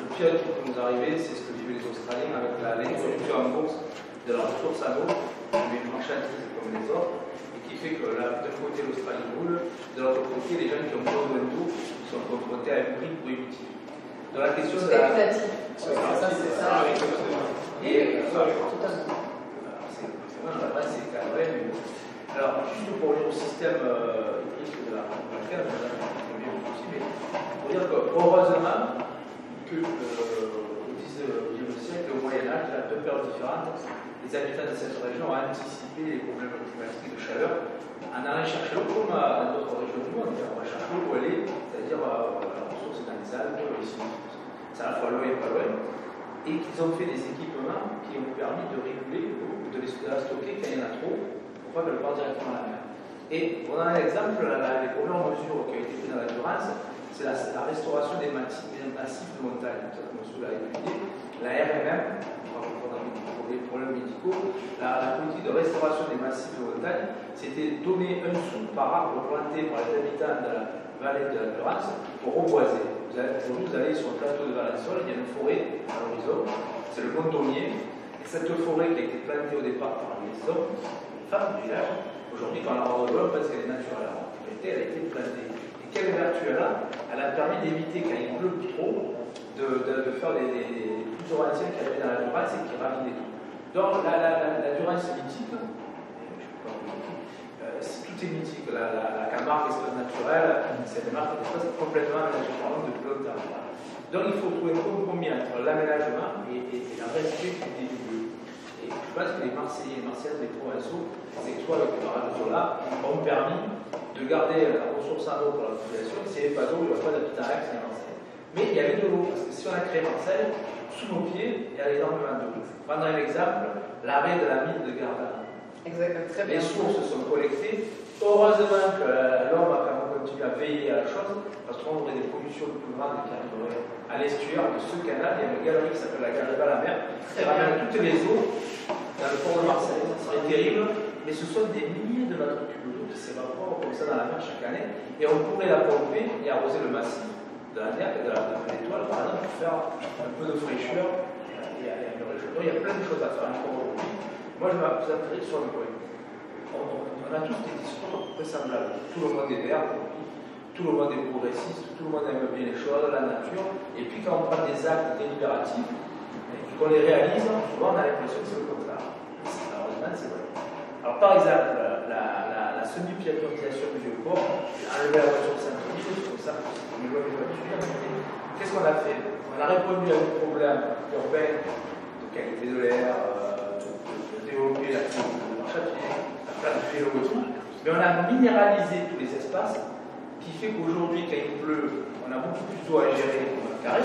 le pire qui peut nous arriver, c'est ce que vivent les Australiens avec l'introduction en bourse de la ressource à l'eau, mais marchandise comme les autres, et qui fait que là, d'un côté l'Australie brûle, de l'autre côté les gens qui ont besoin d'eau sont confrontés à un prix prohibitif. Dans la question de la... C'est ça. Et c'est quand même... Alors, juste pour revenir au système électrique de la République, pour dire que, heureusement, que au XIXe siècle, au Moyen-Âge, à deux périodes différentes, les habitants de cette région ont anticipé les problèmes climatiques de chaleur en allant chercher l'eau, comme dans d'autres régions du monde. On va chercher l'eau où elle est, c'est-à-dire la ressource dans les Alpes, ici. C'est à la fois loin et pas loin. Et qu'ils ont fait des équipements qui ont permis de réguler l'eau, de la stocker quand il y en a trop, pour pas qu'elle parte directement à la mer. Et on a un exemple, les premières mesures qui ont été prises dans la Durance, c'est la restauration des massifs de montagne. Ça, comme cela a étudié. La RMM, pour les problèmes médicaux, la politique de restauration des massifs de montagne, c'était donner un sou par arbre planté par les habitants de la vallée de la Durance pour reboiser. Aujourd'hui, vous allez sur le plateau de Valençol, il y a une forêt à l'horizon, c'est le Montonnier. Et cette forêt qui a été plantée au départ par les hommes, les femmes du village, aujourd'hui, quand on la revoit de loin, parce qu'elle est naturelle. En réalité, elle a été plantée. Et quelle vertu elle a? Elle a permis d'éviter, quand il pleut trop, de faire des plus anciens qui arrivaient dans la Durance et qui ravinaient tout. Donc la Durance mythique, tout est mythique. La Camargue, espace naturel, c'est des marques d'espace complètement aménagées par l'homme depuis longtemps. Donc il faut trouver un compromis entre l'aménagement et la respect du lieu. Et je pense que les Marseillais, les Marseillaises, les Provençaux, c'est que soit avec le barrage de Zola, ont permis de garder la ressource en eau pour la population. S'il n'y avait pas d'eau, il n'y aurait pas d'habitat à Aix ni à Marseille. Mais il y avait de l'eau, parce que si on a créé Marseille, sous nos pieds, il y a énormément d'eau. Prendre un exemple, l'arrêt de la mine de Gardanne. Exactement, très bien. Les sources sont collectées. Heureusement que l'homme a quand même continué à veiller à la chose, parce qu'on aurait des pollutions plus grandes qui arriveraient à l'estuaire de ce canal. Il y a une galerie qui s'appelle la galerie à la mer, qui ramène toutes les eaux dans le port de Marseille. Ça serait terrible, mais ce sont des milliers de mètres cubes d'eau qui s'évaporent comme ça dans la mer chaque année, et on pourrait la pomper et arroser le massif de la Niaque et de l'Étoile, par exemple, pour faire un peu de fraîcheur et améliorer les choses. Donc il y a plein de choses à faire encore aujourd'hui. Moi, je m'appuierai sur le point. On a tous des discours très semblables. Tout le monde est vert, tout le monde est progressiste, tout le monde aime bien les choses, la nature. Et puis quand on prend des actes délibératifs et qu'on les réalise, souvent on a l'impression que c'est le contraire. Malheureusement, c'est vrai. Alors par exemple, la semi-piétonisation du Vieux-Port, enlever la voiture de Saint-Denis, c'est comme ça, on ne doit pas suivre. Qu'est-ce qu'on a fait? On a répondu à un problème urbain de qualité de l'air, de développer la marche à pied, la place du vélo et tout, mais on a minéralisé tous les espaces, qui fait qu'aujourd'hui, quand il pleut, on a beaucoup plus d'eau à gérer au mètre carré,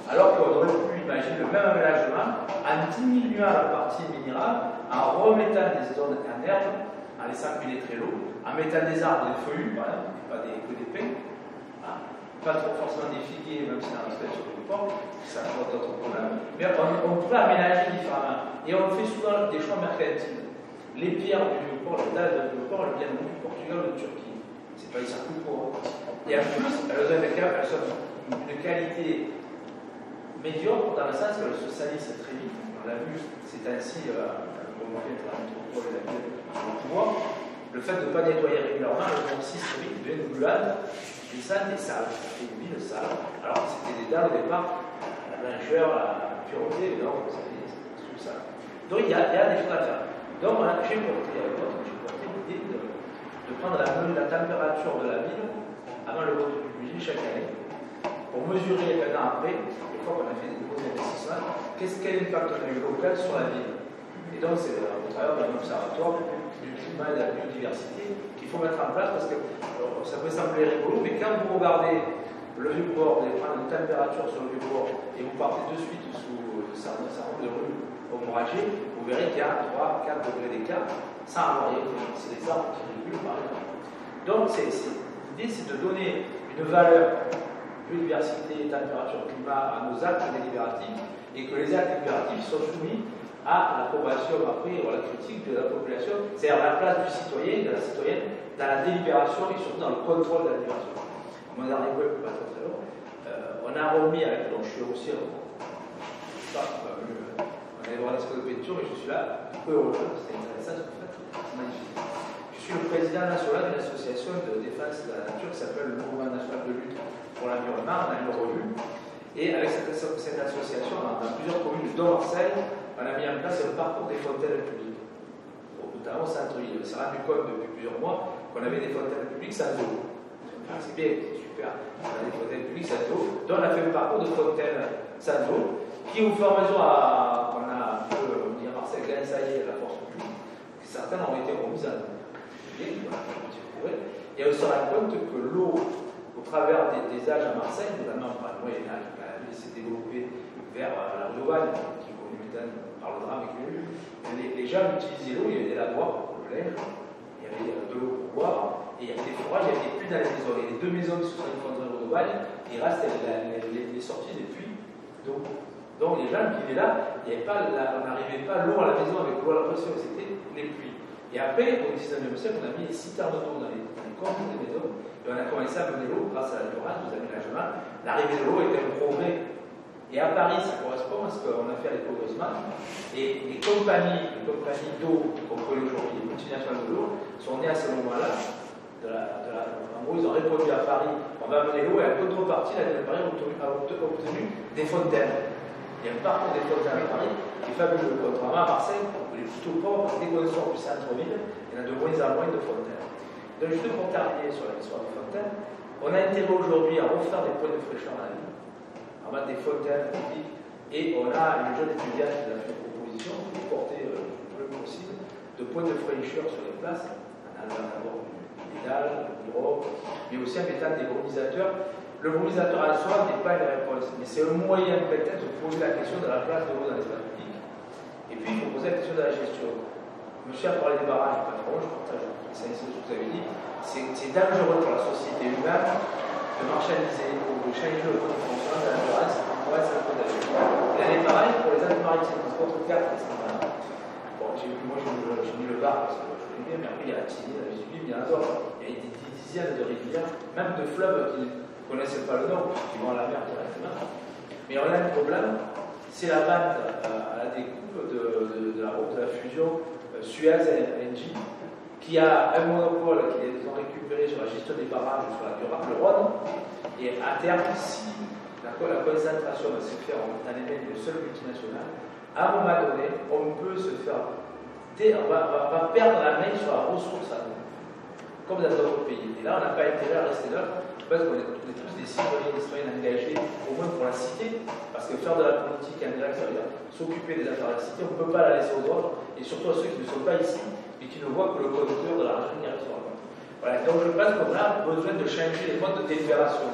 alors qu'on aurait pu imaginer le même aménagement en diminuant la partie minérale, en remettant des zones en herbe, en laissant pénétrer l'eau, en mettant des arbres, des feuillus, par exemple, pas que des pins, pas trop forcément des figuiers, même si on respecte sur le port, ça pose d'autres problèmes, mais on pourrait aménager différemment. Et on fait souvent des choix mercantiles. Les pierres du Vieux-Port, les dalles du Vieux-Port, elles viennent du Portugal ou de Turquie. C'est pas des circuits pour. Et en plus, elles sont d'une qualité médiocre dans le sens qu'elles se salissent très vite. On l'a vu, c'est ainsi, on va mettre la métropole et la ville sur le pouvoir. Le fait de ne pas nettoyer régulièrement, le monde systémique devient une gluade, des salles, des salles. Ça fait une ville sale. Alors c'était des dalles au départ, la blancheur, la pureté, donc c'est tout ça. Donc il y a des choses à faire. Donc j'ai porté l'idée de prendre la température de la ville avant le vote du budget chaque année, pour mesurer un an après, une fois qu'on a fait des gros investissements, quel impact on a eu local sur la ville. Et donc c'est au travers d'un observatoire du climat et de la biodiversité qu'il faut mettre en place, parce que ça peut sembler rigolo, mais quand vous regardez le Vieux-Port, vous allez prendre une température sur le Vieux-Port et vous partez de suite sous le cercle de rue ombragé, vous verrez qu'il y a 3-4 degrés d'écart sans avoir rien. C'est des arbres qui régulent par exemple. Donc l'idée c'est de donner une valeur biodiversité, température, climat à nos actes délibératifs, et que les actes délibératifs soient soumis à l'approbation après ou à la critique de la population, c'est-à-dire la place du citoyen, de la citoyenne, dans la délibération et surtout dans le contrôle de la délibération. Mon dernier web, pas très long, on a remis avec, donc je suis aussi on est voir l'espace de peinture et je suis là, heureux, c'est intéressant ce que vous faites, c'est magnifique. Je suis le président national d'une association de défense de la nature qui s'appelle le Mouvement national de lutte pour l'environnement, on a une revue, et avec cette association, dans plusieurs communes, dont Marseille, on a mis en place un parcours des fontaines publiques, notamment au centre-ville. On s'est rendu compte depuis plusieurs mois qu'on avait des fontaines publiques sans eau. Enfin, c'est bien, c'est super. On a des fontaines publiques sans eau, donc on a fait un parcours de fontaines sans eau, qui au fur et à mesure qu'on a un peu, on dit à Marseille, ensayé la force publique, certaines ont été remises à nous. Et on se rend compte que l'eau, au travers des âges à Marseille, notamment par le Moyen-Âge, quand la ville s'est développée vers la rue Aubagne, qui est connue par le drame qu'il y a eu, les gens utilisaient l'eau, il y avait des lavoirs pour le linge, il y avait de l'eau pour boire, et il y avait des forages, il y avait des puits dans les maisons. Et les deux maisons qui se sont effondrées à rue Aubagne, il reste les sorties des puits d'eau. Donc les gens vivaient là, on n'arrivait pas l'eau à la maison avec l'eau à la pression, c'était les puits. Et après, au 19e siècle, on a mis les citernes d'eau dans les combles des maisons, et on a commencé à mener l'eau grâce à la Durance, aux aménagements. L'arrivée de l'eau était un progrès. Et à Paris, ça correspond à ce qu'on a fait avec l'eau. Et les compagnies d'eau qu'on connaît aujourd'hui, les multinationales de l'eau, sont nées à ce moment-là. En gros, gros, ils ont répondu à Paris, on va amener l'eau, et en contrepartie, la ville de Paris a obtenu des fontaines. Il y a un parcours des fontaines à Paris qui est fabuleux. Contrairement à Marseille, on est plutôt pauvre parce que dès qu'on sort du centre-ville, il y en a de moins en moins de fontaines. Donc, juste pour terminer sur l'histoire des fontaines, on a intérêt aujourd'hui à refaire des points de fraîcheur à la ville, à mettre des fontaines publiques, et on a une jeune étudiante qui a fait une proposition pour porter le plus possible de points de fraîcheur sur les places, en allant d'abord du pédale, du bureau, mais aussi en mettant des brumisateurs. Le brumisateur en soi n'est pas une réponse, mais c'est un moyen peut-être de poser la question de la place de l'eau dans l'espace public. Et puis il faut poser la question de la gestion. Monsieur a parlé des barrages, patron, je partage ce que vous avez dit. C'est dangereux pour la société humaine de marchandiser ou de changer le code de fonctionnement de la violence pour être un peu d'avis. Il en est pareil pour les Alpes-Maritimes, parce qu'entre 4 et 5 ans. Bon, moi j'ai mis le bar parce que je connais bien, mais après il y a la Tigny, la Vésubie, il y en a d'autres. Il y a des dizaines de rivières, même de fleuves qui ne connaissent pas le nom, qui vont à la mer directement. Mais on a un problème, c'est la vente à la découpe de la fusion Suez-Engie, qui a un monopole qu'ils ont récupéré sur la gestion des barrages sur le Rhône. Et à terme, si la concentration va se faire dans les mains d'une seule multinationale, à un moment donné, on peut se faire. On va perdre la main sur la ressource à nous, comme dans d'autres pays. Et là, on n'a pas intérêt à rester là. Je pense qu'on est tous des citoyens engagés, au moins pour la cité, parce que faire de la politique en direct, ça veut dire s'occuper des affaires de la cité, on ne peut pas la laisser aux autres, et surtout à ceux qui ne sont pas ici, et qui ne voient que le conducteur de l'argent direction. Voilà, donc je pense qu'on a besoin de changer les modes de délibération.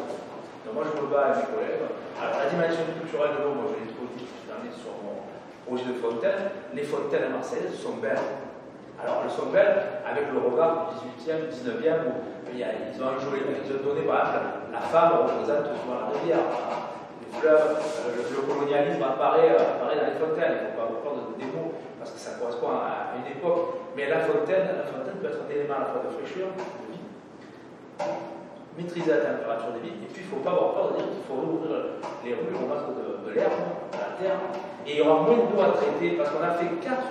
Donc moi je me bats avec mes collègues. Alors la dimension culturelle de l'eau, moi je l'ai trop dit, je l'ai sur mon projet de fontaine. Les fontaines à Marseille sont belles. Alors elles sont belles avec le regard du 18e, 19e, où ils ont donné par exemple la femme représente souvent la rivière, les fleuves, le colonialisme apparaît dans les fontaines. Il ne faut pas avoir peur des mots parce que ça correspond à une époque. Mais la fontaine peut être un élément à la fois de fraîcheur, de vie, maîtriser la température des vies, et puis il ne faut pas avoir peur de dire qu'il faut rouvrir les rues, remettre de l'herbe, de la terre, et il y aura moins d'eau à traiter parce qu'on a fait 4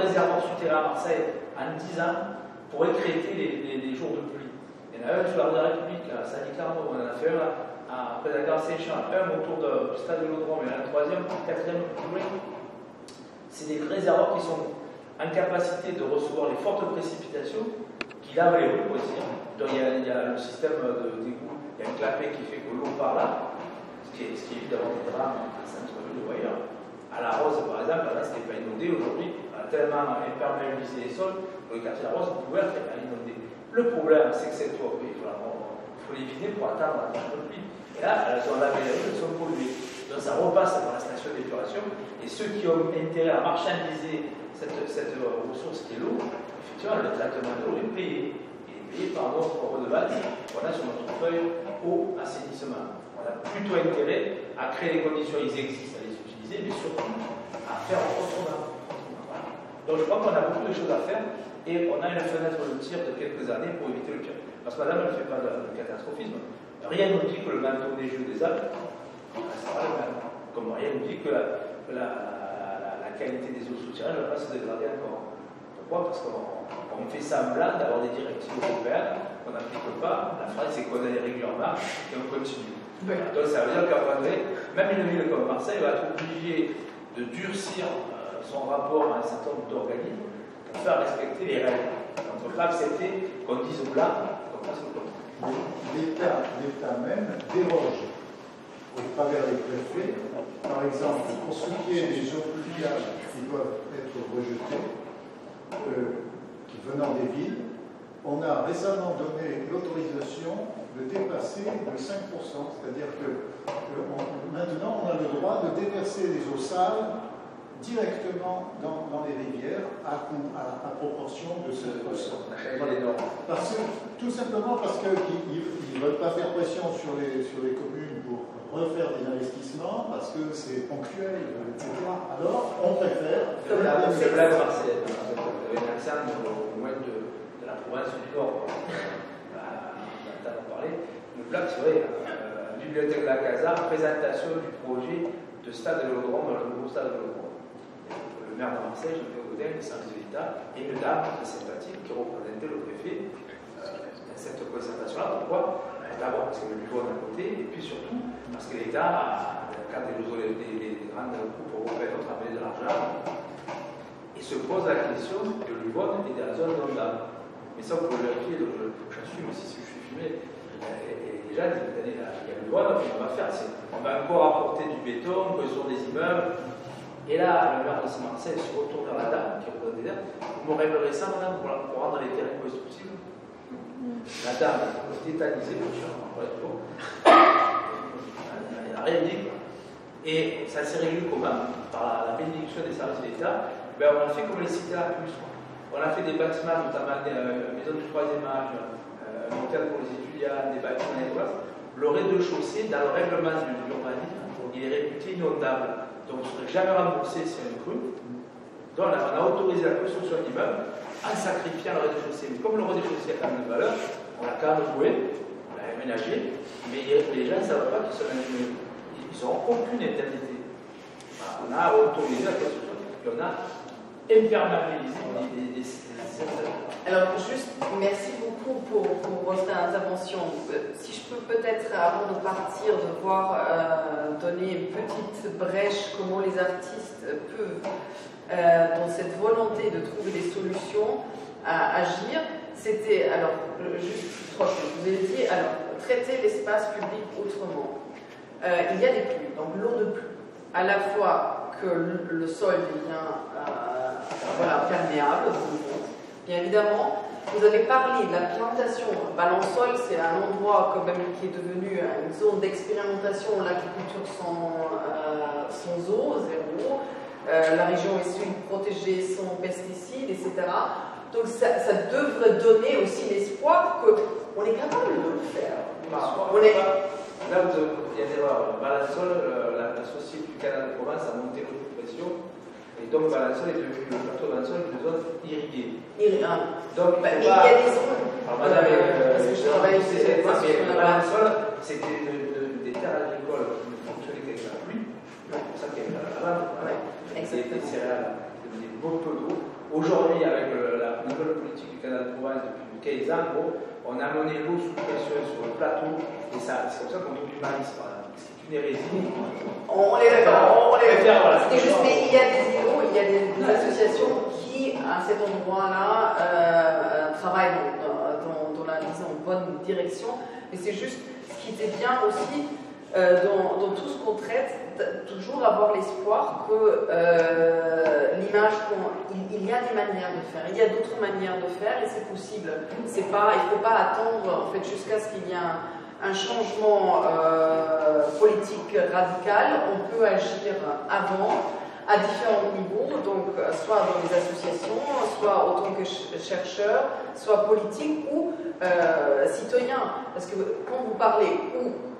réservoirs souterrains à Marseille en 10 ans pour écréter les jours de pluie. Il y en a un sur la rue de la République, à Saint-Nicarno, on en a fait un après la gare Saint-Champ, un autour du stade de l'Audron, mais un troisième, un quatrième, plus loin. C'est des réservoirs qui sont en capacité de recevoir les fortes précipitations qui lavent les rues aussi. Donc il y a le système d'égout, il y a un clapet qui fait que l'eau part là, ce qui évite d'avoir des drames à centre-ville ou ailleurs. À la Rose, par exemple, là c'était pas inondé, aujourd'hui on a tellement imperméabilisé les sols, le quartier de la Rose pouvait être inondé. Le problème, c'est que cette eau, il faut les vider pour attendre la fin de pluie. Et là, elles ont lavé les rues, elles sont polluées. Donc ça repasse dans la station d'épuration, et ceux qui ont intérêt à marchandiser cette ressource qui est l'eau, effectivement, le traitement de l'eau est payé. Il est payé par notre redevance qu'on a sur notre feuille eau assainissement. On a plutôt intérêt à créer les conditions, ils existent, à les utiliser, mais surtout à faire autrement. Voilà. Donc je crois qu'on a beaucoup de choses à faire, et on a une fenêtre de tir de quelques années pour éviter le pire. Parce que madame, elle ne fait pas de catastrophisme. Rien ne nous dit que le manteau neigeux des Alpes restera le même. Comme rien ne nous dit que la qualité des eaux souterraines ne va pas se dégrader encore. Pourquoi? Parce qu'on fait semblant d'avoir des directives européennes qu'on n'applique pas. La phrase, c'est qu'on a régulièrement et on continue. Voilà. Donc ça veut dire qu'à un moment donné, même une ville comme Marseille va être obligée de durcir son rapport à un certain nombre d'organismes pour faire respecter les règles. On ne peut pas accepter qu'on dise blanc, qu'on fasse le contraire. L'État même déroge au travers des préfets, par exemple, pour ce qui est des eaux pluviales qui doivent être rejetées, qui venant des villes, on a récemment donné l'autorisation de dépasser de 5%, c'est-à-dire que maintenant on a le droit de déverser les eaux sales directement dans les rivières à proportion de ce sol. Tout simplement parce qu'ils ne veulent pas faire pression sur les communes pour refaire des investissements, parce que c'est ponctuel, etc. Alors, on préfère... C'est là de Marseille, vous avez un accent au moins de la province du Nord. On a parlé. Le Black, c'est vrai, la bibliothèque de la Casa, présentation du projet de stade de l'Audron, le nouveau stade de l'Audron. Le maire de Marseille, Jean-Pierre Gaudin, le service de l'État, et une dame très sympathique qui représentait le préfet dans cette parce que le Livonne à côté, et puis surtout parce que l'État, quand des grandes groupes européens ont travaillé de l'argent, il se pose la question que le Livonne est dans la zone inondable. Mais ça, vous pouvez vérifier, j'assume aussi si je suis filmé. Et les gens disent, il y a le Livonne, on va faire, on va encore apporter du béton, construire des immeubles. Et là, le maire de Saint-Marcel se retourne vers la dame qui représente des terres. Vous me réglerez ça, madame, pour rendre les terrains constructibles. La dame est tétanisée, bien sûr, elle n'a rien dit. Et ça s'est réglé comment? Par la bénédiction des services de l'État. Ben, on a fait comme les cités à plus. On a fait des bâtiments, notamment une maison du 3e âge, un hôtel pour les étudiants, des bâtiments et tout. Le rez-de-chaussée, dans le règlement de l'urbanisme, il est réputé inondable. Donc, on ne serait jamais remboursé si on est cru. Donc, on a autorisé la construction d'immeubles en sacrifiant le rez-de-chaussée. Mais comme le rez-de-chaussée a quand même une valeur, on l'a quand même loué, on l'a aménagé, mais les gens ne savent pas qu'ils sont aménagés. Ils n'auront aucune indemnité. Voilà, on a autorisé la construction et on a imperméabilisé des Alors, juste, merci beaucoup pour votre intervention. Si je peux peut-être, avant de partir, donner une petite brèche, comment les artistes peuvent, dans cette volonté de trouver des solutions, agir. C'était, alors, juste 3 choses. Je vous ai dit, alors, traiter l'espace public autrement. Il y a des pluies, donc l'eau de pluie, à la fois que le sol devient perméable, bien évidemment. Vous avez parlé de la plantation. Balançol, c'est un endroit quand même qui est devenu une zone d'expérimentation, l'agriculture sans eau, zéro. La région est protégée sans pesticides, etc. Donc ça devrait donner aussi l'espoir qu'on est capable de le faire. Là, il y a des erreurs. Balançol, la société du canal de Provence a monté le pression. Et donc, Balançol est devenu le plateau de Balançol une zone irriguée. Donc, il y a des zones. Parce que je travaille aussi cette fois, mais Balançol, c'était des terres agricoles qui ne fonctionnaient qu'avec la pluie. C'est pour ça qu'il y avait la lavande. Des céréales, des beaux peu d'eau. Aujourd'hui, avec la nouvelle politique du canal de Provence depuis 15 ans, on a mené l'eau sous pression sur le plateau. Et c'est comme ça qu'on trouve du maïs, par exemple. C'est une hérésie. On est d'accord. C'était juste, mais il y a des îlots, il y a des associations qui, à cet endroit-là, travaillent dans la bonne direction. Mais c'est juste ce qui était bien aussi dans tout ce qu'on traite, toujours avoir l'espoir que l'image, il y a des manières de faire, il y a d'autres manières de faire et c'est possible. Il ne faut pas attendre en fait, jusqu'à ce qu'il y ait un changement politique radical. On peut agir avant, à différents niveaux, donc soit dans les associations, soit en tant que chercheur, soit politique ou citoyen. Parce que quand vous parlez,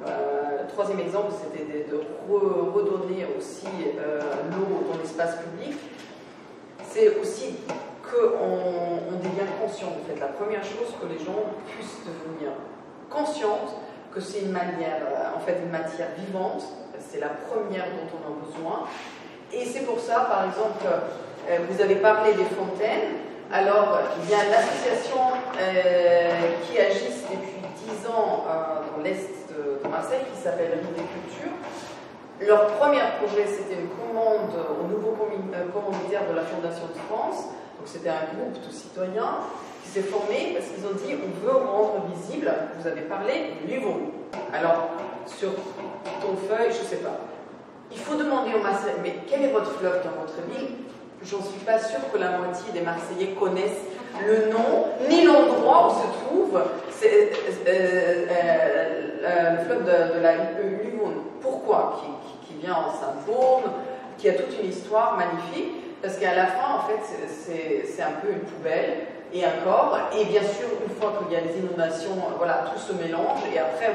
le 3e exemple, c'était de redonner aussi l'eau dans l'espace public, c'est aussi qu'on devient conscient. En fait, la première chose, que les gens puissent devenir conscients que c'est une matière vivante, c'est la première dont on a besoin. Et c'est pour ça, par exemple, vous avez parlé des fontaines. Alors, il y a une association qui agit depuis 10 ans dans l'est de Marseille qui s'appelle Riviculture. Leur premier projet, c'était une commande au nouveau commanditaire de la Fondation de France. Donc, c'était un groupe de citoyens qui s'est formé parce qu'ils ont dit on veut rendre visible, vous avez parlé, du Livonne. Alors, sur ton feuille, je ne sais pas. Il faut demander aux Marseillais, mais quel est votre fleuve dans votre ville? J'en suis pas sûre que la moitié des Marseillais connaissent le nom, ni l'endroit où se trouve le fleuve de la Livonne. Pourquoi? Qui vient en Saint-Bourne, qui a toute une histoire magnifique, parce qu'à la fin, en fait, c'est un peu une poubelle et un corps, et bien sûr, une fois qu'il y a les inondations, voilà, tout se mélange, et après,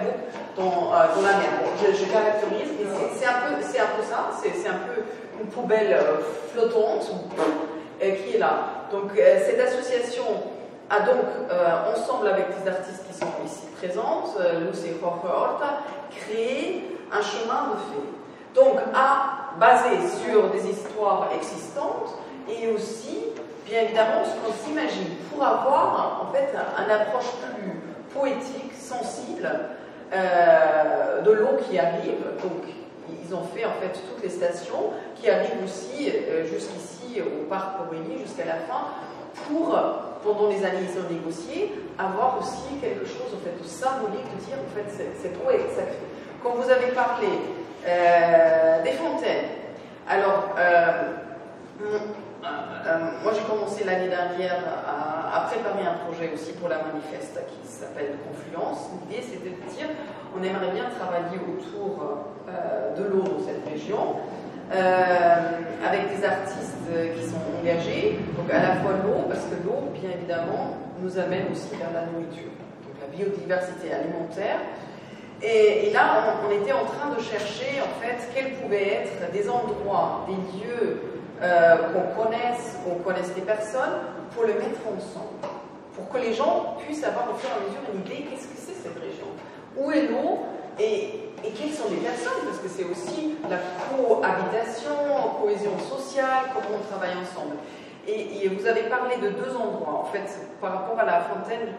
dans la mer. Je caractérise, mais c'est un peu ça, c'est un peu une poubelle flottante qui est là. Donc, cette association a donc, ensemble avec des artistes qui sont ici présentes, Luce et Jorge Horta, créé un chemin de fait. Donc, basé sur des histoires existantes et aussi, bien évidemment, ce qu'on s'imagine pour avoir en fait une approche plus poétique, sensible de l'eau qui arrive. Donc, ils ont fait en fait toutes les stations qui arrivent aussi jusqu'ici au parc Aurélie jusqu'à la fin pour, pendant les années ils ont négocié, avoir aussi quelque chose en fait de symbolique, de dire en fait cette eau est sacrée. Quand vous avez parlé des fontaines, alors moi j'ai commencé l'année dernière à préparer un projet aussi pour la manifeste qui s'appelle Confluence. L'idée c'était de dire on aimerait bien travailler autour de l'eau dans cette région avec des artistes qui sont engagés, donc à la fois l'eau, parce que l'eau bien évidemment nous amène aussi vers la nourriture, donc la biodiversité alimentaire. Et là on était en train de chercher en fait quels pouvaient être des endroits, des lieux qu'on connaisse les personnes, pour le mettre ensemble, pour que les gens puissent avoir au fur et à mesure une idée qu'est-ce que c'est cette région, où est l'eau et quelles sont les personnes, parce que c'est aussi la cohabitation, cohésion sociale, comment on travaille ensemble. Et vous avez parlé de 2 endroits, en fait, par rapport à la fontaine,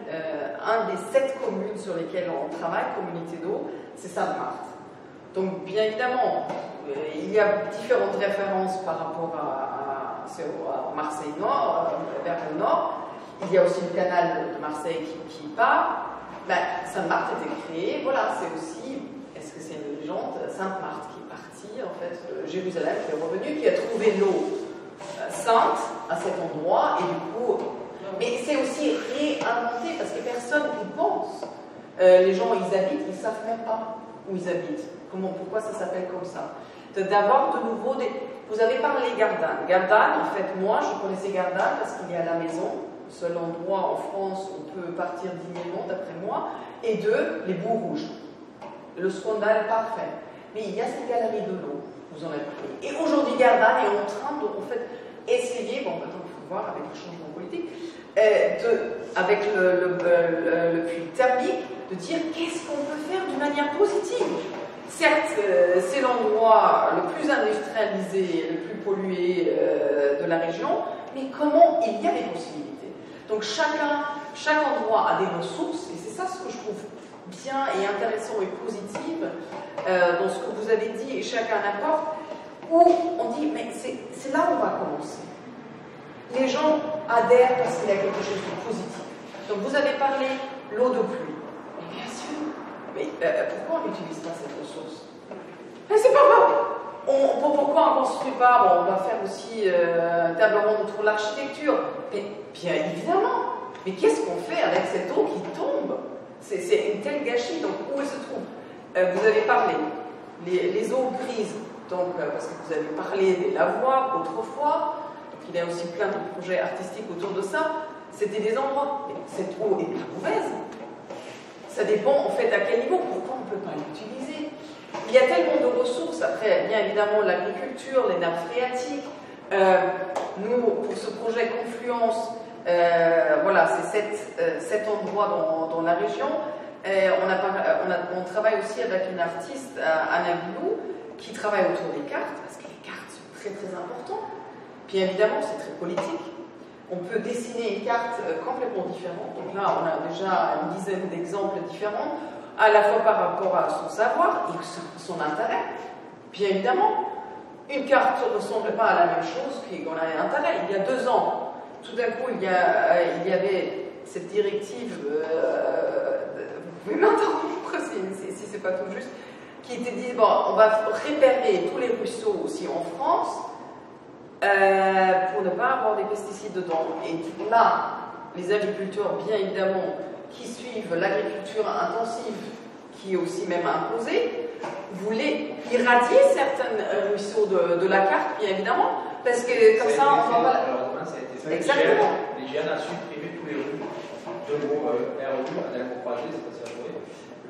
un des 7 communes sur lesquelles on travaille, communauté d'eau, c'est Sainte-Marthe. Donc, bien évidemment, il y a différentes références par rapport à Marseille Nord, vers le nord. Il y a aussi le canal de Marseille qui part. Sainte-Marthe a été créée, voilà, c'est aussi, est-ce que c'est une légende, Sainte-Marthe qui est partie, en fait, de Jérusalem, qui est revenue, qui a trouvé l'eau sainte à cet endroit, et du coup, mais c'est aussi réinventé, parce que personne n'y pense. Les gens, ils habitent, ils ne savent même pas où ils habitent. Pourquoi ça s'appelle comme ça? D'avoir de nouveau des... Vous avez parlé Gardanne. Gardanne, en fait, moi, je connaissais Gardanne parce qu'il y a la maison, seul endroit en France où on peut partir dignement, d'après moi, et 2, les Boues Rouges. Le scandale parfait. Mais il y a cette galerie de l'eau, vous en avez parlé. Et aujourd'hui, Gardanne est en train de, en fait, essayer, bon, maintenant, il faut voir avec le changement politique, avec le puits thermique, de dire qu'est-ce qu'on peut faire d'une manière positive. Certes, c'est l'endroit le plus industrialisé, le plus pollué de la région, mais comment il y a des possibilités. Donc chaque endroit a des ressources, et c'est ça ce que je trouve bien et intéressant et positif dans ce que vous avez dit, et chacun apporte, où on dit, mais c'est là où on va commencer. Les gens adhèrent parce qu'il y a quelque chose de positif. Donc vous avez parlé l'eau de pluie. Mais bien sûr, mais pourquoi on n'utilise pas cette ressource? Mais c'est pas bon. Pourquoi on ne construit pas? Bon, on va faire aussi table ronde autour de l'architecture. Mais bien évidemment. Mais qu'est-ce qu'on fait avec cette eau qui tombe? C'est une telle gâchis. Donc où elle se trouve? Vous avez parlé les eaux grises. Donc parce que vous avez parlé des lavoirs autrefois. Donc il y a aussi plein de projets artistiques autour de ça. C'était des endroits. Mais cette eau est pas mauvaise. Ça dépend en fait à quel niveau. Pourquoi on ne peut pas l'utiliser? Il y a tellement de ressources. Après, bien évidemment, l'agriculture, les nappes phréatiques. Nous, pour ce projet Confluence, voilà, c'est 7 endroits dans la région. On travaille aussi avec une artiste, Anna Guillou, qui travaille autour des cartes, parce que les cartes sont très très importantes. Bien évidemment, c'est très politique. On peut dessiner une carte complètement différente. Donc là, on a déjà une dizaine d'exemples différents, à la fois par rapport à son savoir et son intérêt. Bien évidemment, une carte ne ressemble pas à la même chose qu'on a un intérêt. Il y a 2 ans, tout d'un coup, il y avait cette directive, vous pouvez m'interrompre si c'est pas tout juste, qui était dit, bon, on va repérer tous les ruisseaux aussi en France, pour ne pas avoir des pesticides dedans. Et là, les agriculteurs, bien évidemment, qui suivent l'agriculture intensive, qui est aussi même imposée, voulaient irradier certains ruisseaux de la carte, bien évidemment, parce que comme ça, on va pas... Exactement. L'hygiène a supprimé tous les rues de RU, en Alpes-Propagée, c'est pas si vous voyez.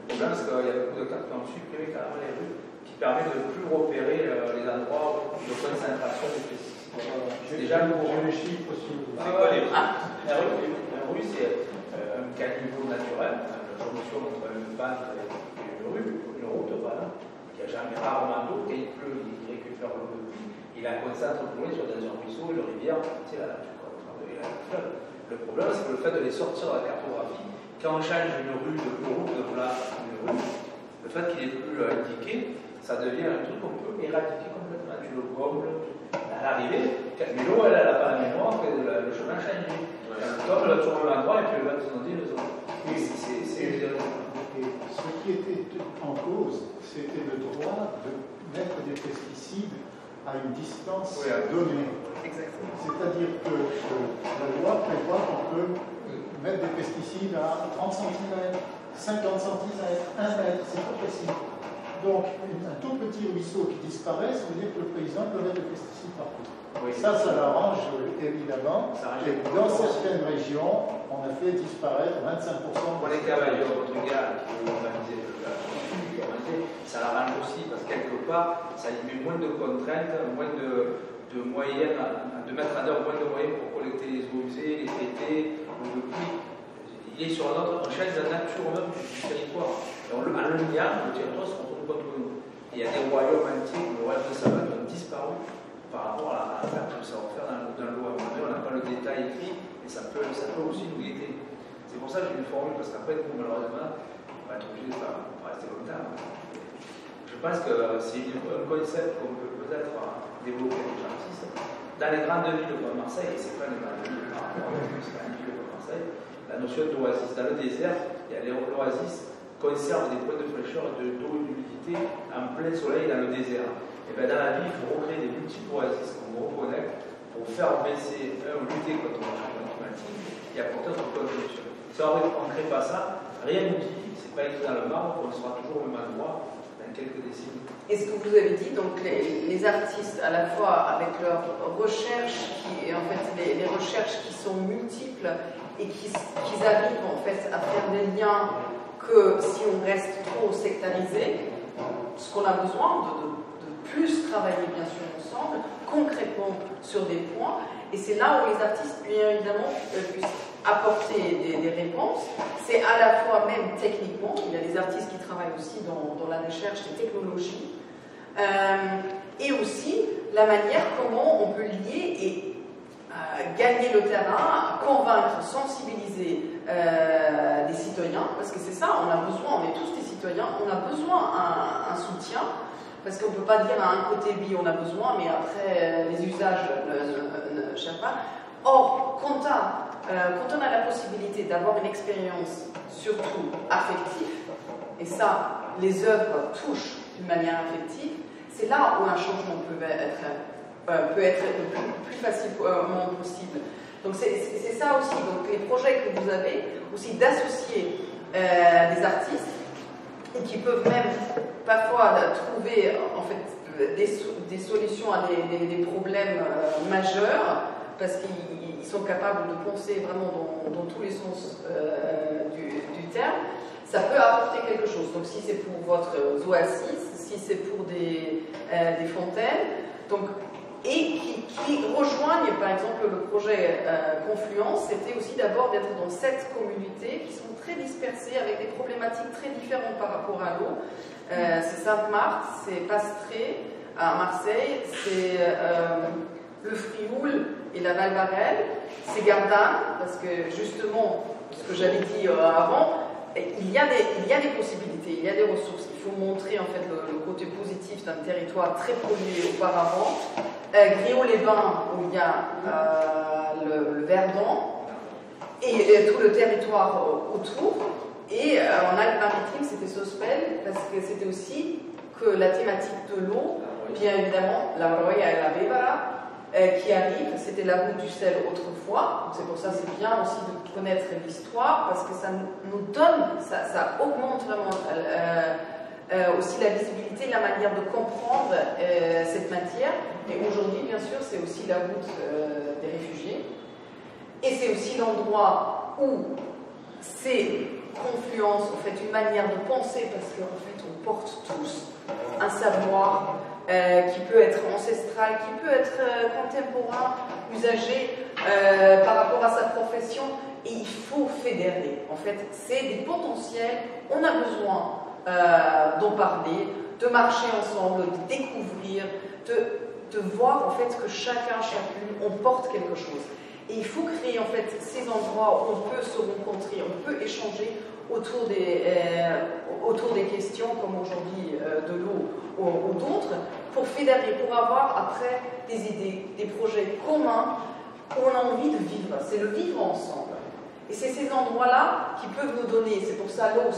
Le problème, c'est qu'il y a beaucoup de cartes qui ont supprimé carrément les rues, qui permet de ne plus repérer les endroits de concentration de pesticides. Déjà, le chiffre aussi. C'est quoi les rues? Un rue, c'est un caniveau naturel, la jonction entre une pente et une route, voilà, qui a jamais rarement d'eau. Quand il pleut, il récupère l'eau de pluie, il la concentre pour loin, soit dans un ruisseau, une rivière, c'est la nature. Le problème, c'est que le fait de les sortir de la cartographie, quand on change une rue de route de place, une rue, fait qu'il est plus indiqué, ça devient un truc qu'on peut éradiquer complètement. Tu le gommes à l'arrivée, mais l'eau, elle n'a pas la mémoire que le chemin change. Comme le tour de l'endroit et puis le bac d'inondé le zone. Et ce qui était en cause, c'était le droit de mettre des pesticides à une distance donnée. Exactement. C'est-à-dire que la loi prévoit qu'on peut mettre des pesticides à 30 cm, 50 cm, 1 mètre, c'est pas possible. Donc, un tout petit ruisseau qui disparaît, ça veut dire que le paysan peut mettre des pesticides partout. Oui. Ça l'arrange évidemment. Et dans certaines régions, on a fait disparaître 25%. Pour les cavaliers, votre gars qui veut organiser ça l'arrange aussi parce que quelque part, ça lui met moins de contraintes, moins de moyens, de mettre en œuvre moins de moyens pour collecter les eaux usées, les traiter, le pluie. Il est sur on change la nature même du territoire. Et en le liant, le territoire se retrouve contre nous. Il y a des royaumes entiers, le royaume de Savoie, qui ont disparu par rapport à la perte que ça va faire dans l'eau. On n'a pas le détail écrit, mais ça peut aussi nous guetter. C'est pour ça que j'ai une formule, parce qu'après, malheureusement, on va être obligé de pas rester longtemps. Je pense que c'est un concept qu'on peut peut-être développer avec les artistes. Dans les grandes villes comme Marseille, c'est pas les grandes villes, c'est pas une ville comme Marseille, la notion d'oasis. Dans le désert, il y a l'oasis conserve des points de fraîcheur, d'eau et d'humidité en plein soleil dans le désert. Et bien dans la ville, il faut recréer des multiples oasis qu'on reconnecte pour faire baisser, lutter contre le changement climatique et apporter notre contribution. Si on ne crée pas ça, rien ne dit, c'est pas écrit dans le marbre, on sera toujours au même endroit dans quelques décennies. Et ce que vous avez dit, donc les artistes, à la fois avec leurs recherches, les recherches qui sont multiples et qu'ils arrivent en fait à faire des liens que si on reste trop sectarisé, ce qu'on a besoin de plus travailler bien sûr ensemble, concrètement sur des points, et c'est là où les artistes bien évidemment puissent apporter des réponses. C'est à la fois même techniquement, il y a des artistes qui travaillent aussi dans la recherche des technologies, et aussi la manière comment on peut lier et gagner le terrain, convaincre, sensibiliser des citoyens, parce que c'est ça, on a besoin, on est tous des citoyens, on a besoin un soutien, parce qu'on ne peut pas dire à un côté oui, on a besoin, mais après les usages ne cherchent pas. Or, quand on a la possibilité d'avoir une expérience surtout affective, et ça, les œuvres touchent d'une manière affective, c'est là où un changement peut être le plus facilement possible. Donc c'est ça aussi, donc les projets que vous avez, aussi d'associer des artistes, et qui peuvent même parfois trouver en fait des solutions à des problèmes majeurs, parce qu'ils sont capables de penser vraiment dans tous les sens du terme. Ça peut apporter quelque chose. Donc si c'est pour votre oasis, si c'est pour des fontaines, donc, et qui rejoignent par exemple le projet Confluence, c'était aussi d'abord d'être dans 7 communautés qui sont très dispersées avec des problématiques très différentes par rapport à l'eau. C'est Sainte-Marthe, c'est Pastré à Marseille, c'est le Frioul et la Valvarelle, c'est Gardanne, parce que justement, ce que j'avais dit avant, il y a des possibilités, il y a des ressources. Il faut montrer en fait le côté positif d'un territoire très pollué auparavant. Griault-les-Bains, où il y a le Verdon et tout le territoire autour. Et en Alpes-Maritimes, c'était Sospel, parce que c'était aussi que la thématique de l'eau, bien évidemment, la Roya et la Bébara, qui arrive, c'était la route du sel autrefois. C'est pour ça c'est bien aussi de connaître l'histoire, parce que ça nous donne, ça augmente vraiment aussi la visibilité, la manière de comprendre cette matière. Et aujourd'hui, bien sûr, c'est aussi la route des réfugiés. Et c'est aussi l'endroit où c'est Confluence, en fait, une manière de penser, parce qu'en fait, on porte tous un savoir qui peut être ancestral, qui peut être contemporain, usagé par rapport à sa profession, et il faut fédérer. En fait, c'est des potentiels, on a besoin d'en parler, de marcher ensemble, de découvrir, de voir en fait que chacune, on porte quelque chose. Et il faut créer en fait ces endroits où on peut se rencontrer, on peut échanger autour des questions comme aujourd'hui de l'eau ou d'autres, pour fédérer, pour avoir après des idées, des projets communs où on a envie de vivre. C'est le vivre ensemble. Et c'est ces endroits-là qui peuvent nous donner, c'est pour ça l'eau,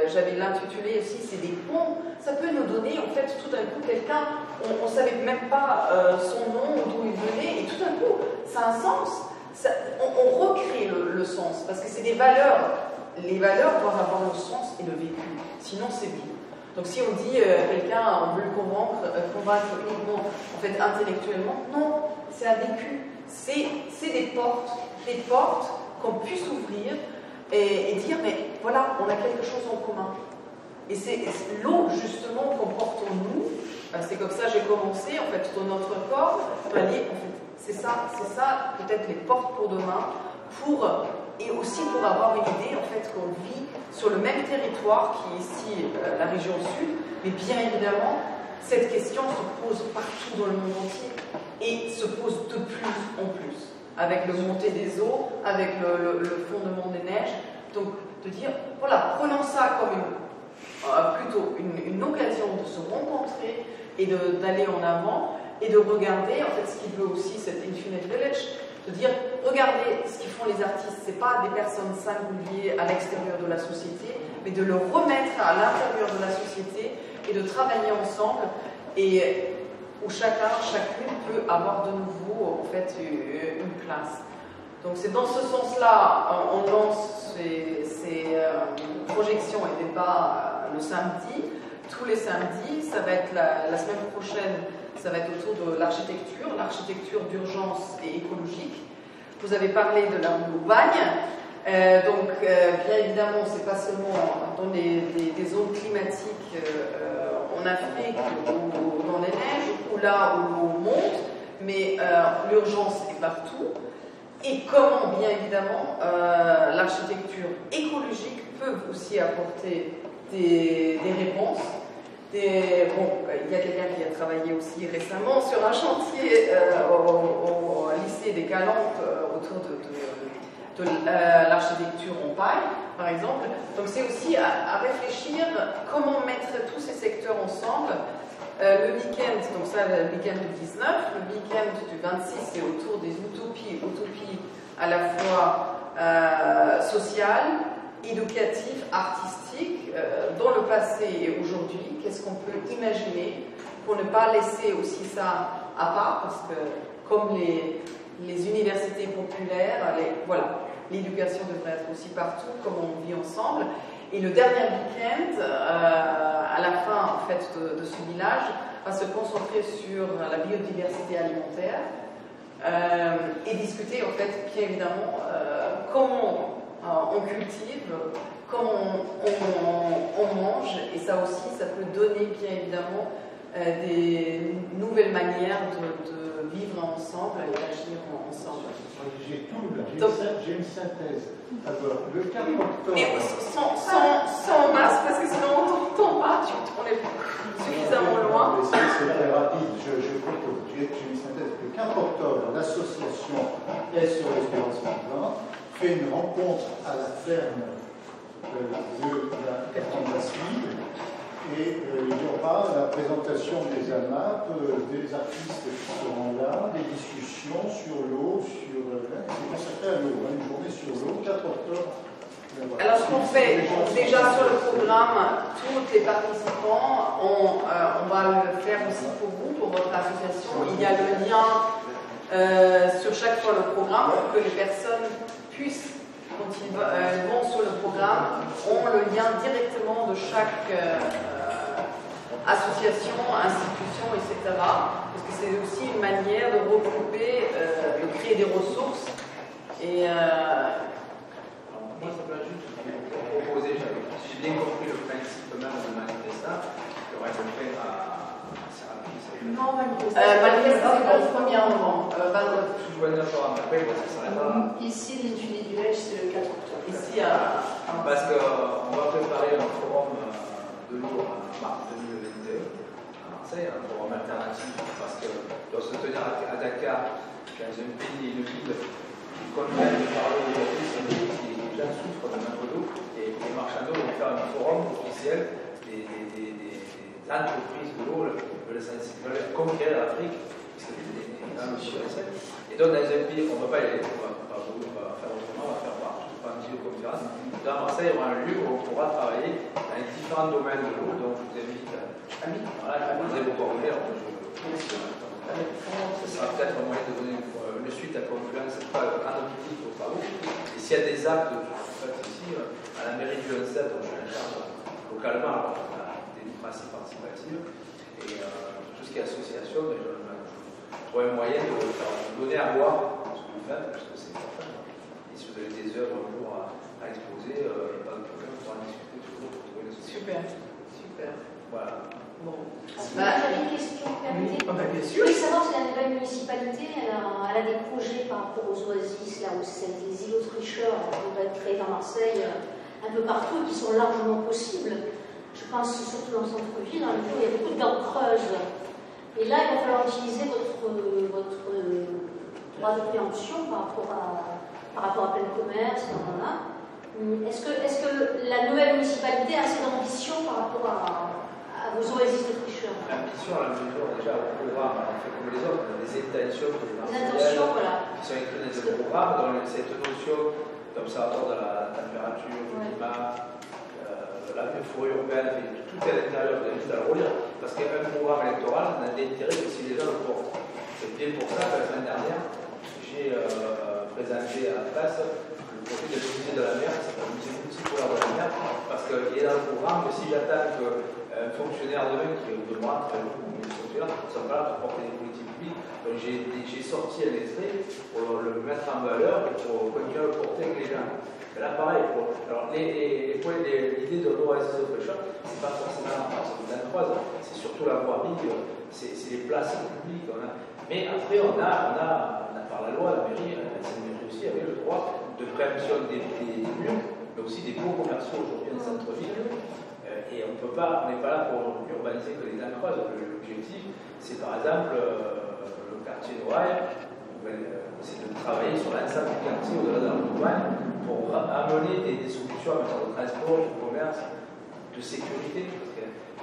j'avais l'intitulé aussi, c'est des ponts, ça peut nous donner en fait tout d'un coup quelqu'un, on ne savait même pas son nom, d'où il venait, et tout d'un coup ça a un sens, on recrée le sens, parce que c'est des valeurs, les valeurs doivent avoir le sens et le vécu, sinon c'est vide. Donc si on dit quelqu'un, on veut le convaincre uniquement en fait intellectuellement, non, c'est un vécu, c'est des portes qu'on puisse ouvrir et dire, mais voilà, on a quelque chose en commun. Et c'est l'eau, justement, qu'on porte en nous. C'est comme ça que j'ai commencé, en fait, dans notre corps. En fait, c'est ça, peut-être les portes pour demain, et aussi pour avoir une idée, en fait, qu'on vit sur le même territoire qui est ici, la région sud, mais bien évidemment, cette question se pose partout dans le monde entier, et se pose de plus en plus. Avec le montée des eaux, avec le fondement des neiges. Donc, de dire, voilà, prenons ça comme plutôt une occasion de se rencontrer et d'aller en avant et de regarder, en fait, ce qui veut aussi cet Infinite Village, de dire, regardez ce qu'ils font les artistes, c'est pas des personnes singulières à l'extérieur de la société, mais de le remettre à l'intérieur de la société et de travailler ensemble et où chacune peut avoir de nouveau en fait une place. Donc c'est dans ce sens-là, on lance ces projections et débats le samedi, tous les samedis. Ça va être la semaine prochaine, ça va être autour de l'architecture d'urgence et écologique. Vous avez parlé de la rue Aubagne. Donc bien évidemment, c'est pas seulement dans des zones climatiques en Afrique ou dans les neiges, ou là où l'eau monte, mais l'urgence est partout. Et comment, bien évidemment, l'architecture écologique peut aussi apporter des réponses. Il y a quelqu'un qui a travaillé aussi récemment sur un chantier au lycée des Calanques autour de l'architecture en paille, par exemple. Donc c'est aussi à réfléchir comment mettre tous ces secteurs ensemble. Le week-end, donc ça le week-end du 19, le week-end du 26 c'est autour des utopies à la fois sociales, éducatives, artistiques, dans le passé et aujourd'hui. Qu'est-ce qu'on peut imaginer pour ne pas laisser aussi ça à part, parce que comme les universités populaires, voilà, l'éducation devrait être aussi partout, comme on vit ensemble. Et le dernier week-end, à la fin en fait, de ce village, va se concentrer sur la biodiversité alimentaire et discuter en fait, bien évidemment, comment on cultive, comment on mange, et ça aussi, ça peut donner bien évidemment des nouvelles manières de vivre ensemble et d'agir ensemble. J'ai tout là, j'ai une synthèse. Alors, le 4 octobre. Mais sans masque, parce que sinon on ne t'entend pas, on est suffisamment loin. C'est très rapide, je propose. J'ai une synthèse. Le 4 octobre, l'association SOS Violence Migrante fait une rencontre à la ferme de la Suisse. Et il y aura la présentation des AMAP, des artistes qui seront là, des discussions sur l'eau, c'est consacré à l'eau, une journée sur l'eau, 4 octobre. Alors ce qu'on fait, déjà sur le programme, tous les participants, on va le faire aussi pour vous, pour votre association. Il y a le lien sur chaque fois le programme pour que les personnes puissent, quand ils vont sur le programme, ont le lien directement de chaque association, institution, etc. Parce que c'est aussi une manière de regrouper, de créer des ressources. Et moi, ça peut juste proposer, si j'ai bien compris le principe même de manifesta, il y aurait le fait assez rapide. Non, manifesta, c'est le 1er novembre. Je vois un programme après, parce que ça serait pas. Ici, l'Infinite Village, c'est le 4 octobre. Ici, parce qu'on va préparer un forum de l'eau en mars 2022 à Marseille, un forum alternatif, parce que doit se tenir à Dakar, dans un pays, une ville contraints de parler aujourd'hui, c'est que les gens souffrent de manque d'eau. Et les marchands d'eau vont faire un forum officiel des entreprises de l'eau veulent conquérir l'Afrique, parce que les gens le connaissent. Et donc, dans un pays, on ne va pas y aller, on va faire autrement, on va faire par une vidéoconférence. Dans Marseille, il y aura un lieu où on pourra travailler dans les différents domaines de l'eau. Donc, je vous invite à vous avez vos coordonnées. Ce sera peut-être un moyen de donner une suite à Confluence, pas un objectif aux travaux. Et s'il y a des actes, ici, à la mairie du 27, on est en charge localement, alors on a des démocraties participatives. Et tout ce qui est association, je trouve un moyen de donner à voir ce que vous faites, parce que c'est important. Et si vous avez des œuvres un jour à exposer, il n'y a pas de problème, on pourra en discuter toujours pour trouver les solutions. Super. Voilà. Bon. J'avais une question, permettez. Bien Je sûr. voulais savoir si la nouvelle municipalité, elle a des projets par rapport aux oasis, là où c'est les îlots tricheurs, qui vont être créés dans Marseille, un peu partout, qui sont largement possibles. Je pense surtout dans le centre-ville, dans le où il y a beaucoup de dents creuses. Et là, il va falloir utiliser votre droit de préemption par rapport à plein commerce, Est-ce que la nouvelle municipalité a assez d'ambition par rapport à vos oasis de tricheurs? L'ambition, à la mesure, déjà, au programme, on fait comme les autres, on a des intentions pour les intentions, voilà. qui sont incluses dans le programme, dans cette notion d'observatoire de la température, du climat, la forêt urbaine, tout est à l'intérieur, je vous invite à le relire, parce qu'un programme électoral n'a d'intérêt que si les gens le portent. C'est bien pour ça que la semaine dernière, j'ai présenté à la presse le projet de musée de la mer, c'est un musée multipolaire de la mer, parce qu'il est dans le programme, mais si j'attends qu'un fonctionnaire demain qui de moi, mes fonctionnaires ne sont pas là pour porter des politiques publiques, donc j'ai sorti un extrait pour le mettre en valeur et pour continuer à le porter avec les gens. Et là, pareil, alors l'idée de l'oasis de fraîcheur, c'est pas forcément la partie c'est surtout la voirie, c'est les places publiques. Mais après, on a par la loi, la mairie aussi avait le droit de préemption des murs, mais aussi des baux commerciaux aujourd'hui dans le centre-ville. Et on n'est pas là pour urbaniser que les dents creuses. L'objectif, c'est par exemple le quartier d'Oraille, c'est de travailler sur l'ensemble du quartier au-delà de la montagne pour amener des solutions en matière de transport, de commerce, de sécurité, parce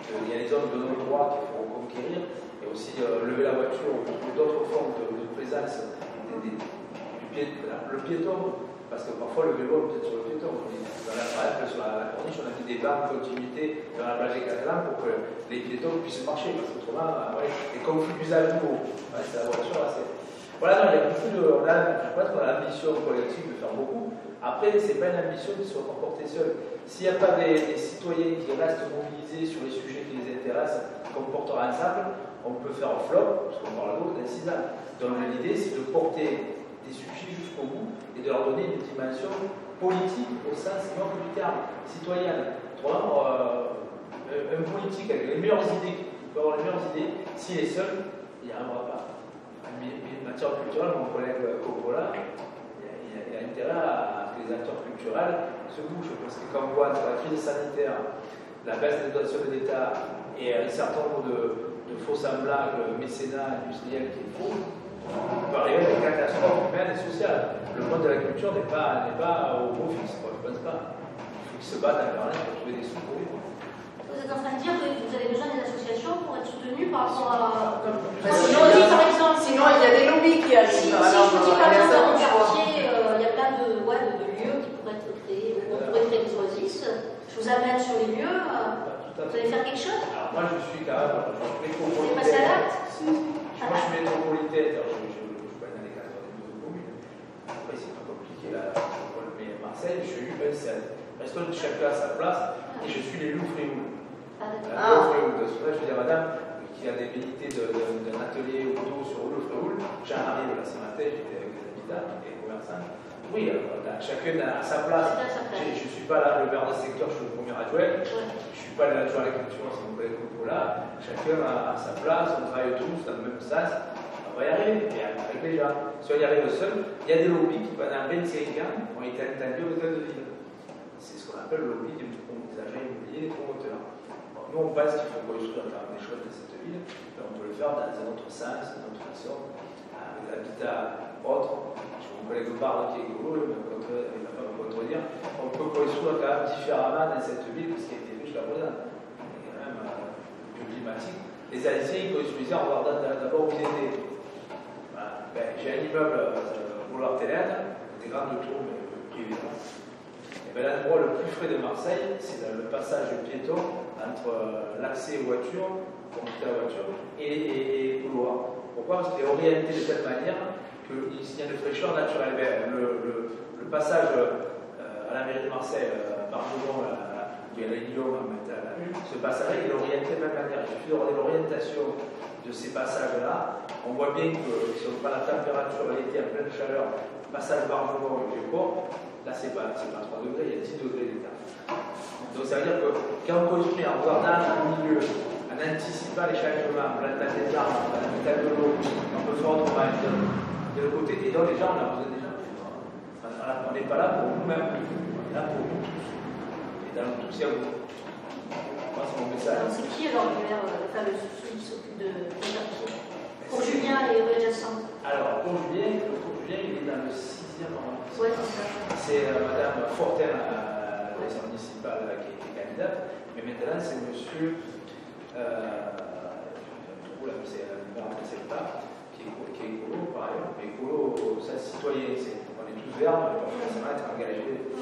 qu'il y a les zones de non-droit qu'il faut reconquérir, et aussi lever la voiture, d'autres formes de présence, le piéton, parce que parfois le vélo peut-être sur le piéton. Par exemple, sur la corniche, on a mis des barres de continuité dans la plage des Catalans pour que les piétons puissent marcher, parce qu'autrement, les conflits d'usage nouveaux, c'est la voiture, voilà, non, il y a beaucoup de. Je pense qu'on a l'ambition collective de faire beaucoup. Après, ce n'est pas une ambition qui soit portée seule. S'il n'y a pas des citoyens qui restent mobilisés sur les sujets qui les intéressent, qu'on portera ensemble, on peut faire un flop, parce qu'on parle d'autres, dans 6 ans. Donc l'idée, c'est de porter des sujets jusqu'au bout et de leur donner une dimension politique au sens noble du terme, citoyenne. Un politique avec les meilleures idées, qui peut avoir les meilleures idées, s'il est seul, il n'y arrivera pas. En matière culturelle, mon collègue Coppola, il a intérêt à que les acteurs culturels se bougent, parce que quand on voit entre la crise sanitaire, la baisse des dotations de l'État et un certain nombre de faux semblables mécénats industriels qu'il faut, on peut arriver à des catastrophes humaines et sociales. Le monde de la culture n'est pas au beau fixe, je ne pense pas. Il faut qu'ils se battent en permanence pour trouver des sous pour vivre. Vous êtes en train de dire que vous avez besoin des associations pour être soutenus par rapport à. Sinon, il y a des lobbies qui arrivent. Si je vous dis par exemple dans mon quartier, il y a plein de lieux qui pourraient être créés, on pourrait créer des oasis. Je vous amène sur les lieux. Vous allez faire quelque chose? Alors moi je suis quand même métropolitain. Vous allez passer à l'acte? Moi je suis métropolitain, je connais dans les 92 communes. Après c'est pas compliqué là, mais Marseille, je suis UNCL. Parce que chacun a sa place et je suis l'élu Fréoul. Je veux dire, madame qui a des velléités d'un atelier auto sur le Fréoul, j'arrive là ce matin, j'étais avec des habitants et des commerçants. Oui, chacun a sa place. Je ne suis pas là, le maire de secteur, je suis le premier adjoint. Je ne suis pas l'adjoint à la culture, c'est mon collègue Coppola. Chacun a sa place, on travaille tous dans le même sens. On va y arriver, mais avec les gens. Si on y arrive seul, il y a des lobbies qui, pendant 25 ans, ont été entendus au hôtel de ville. C'est ce qu'on appelle le lobby des agents immobiliers, des promoteurs. Bon, nous, on pense qu'il faut construire des choses dans cette ville, mais on peut le faire dans un autre sens, dans une autre façon, avec l'habitat autre. Mon collègue Barre qui est écolo, il va pas me contredire. On peut construire quand même différemment dans cette ville que ce qui a été fait jusqu'à présent. Il y a quand même le climatique. Les Alsaciens, ils construisaient en regardant d'abord où ils étaient. Voilà. Ben, j'ai un immeuble boulevard Télène, des grandes tours, mais privées. Et ben, l'endroit le plus frais de Marseille, c'est le passage piéton entre l'accès aux voitures, pour monter la voiture, et les couloirs. Pourquoi? Parce qu'il est orienté de telle manière qu'il y a une fraîcheur naturelle. Le passage à la mairie de Marseille, par Boulon, il y a l'Union, ce passage-là, il est orienté de la même manière. Il suffit de regarder l'orientation de ces passages-là. On voit bien que si on prend la température l'été en pleine chaleur, passage Bargelon et Vieux-Port, là c'est pas 3 degrés, il y a 10 degrés d'état. Donc ça veut dire que quand on construit en regardant le milieu, en anticipant les changements, en plantant des arbres, en mettant de l'eau, on peut faire autrement de l'autre côté. Et donc déjà, on a besoin des gens. On n'est pas là pour nous-mêmes, on est là pour nous tous. Et dans nous tous, il y a vous. Moi, c'est mon message. C'est qui alors celui qui s'occupe de quartier? Pour Julien et Réjacent. Alors, pour Julien, il est dans le 6e arrondissement. Oui, c'est ça. C'est Madame Fortin, la conseillère municipale, qui est candidate. Mais maintenant, c'est monsieur. C'est pas, qui est écolo, par exemple. Mais écolo, ça, citoyen, on est tous verts, mais pas forcément être engagé.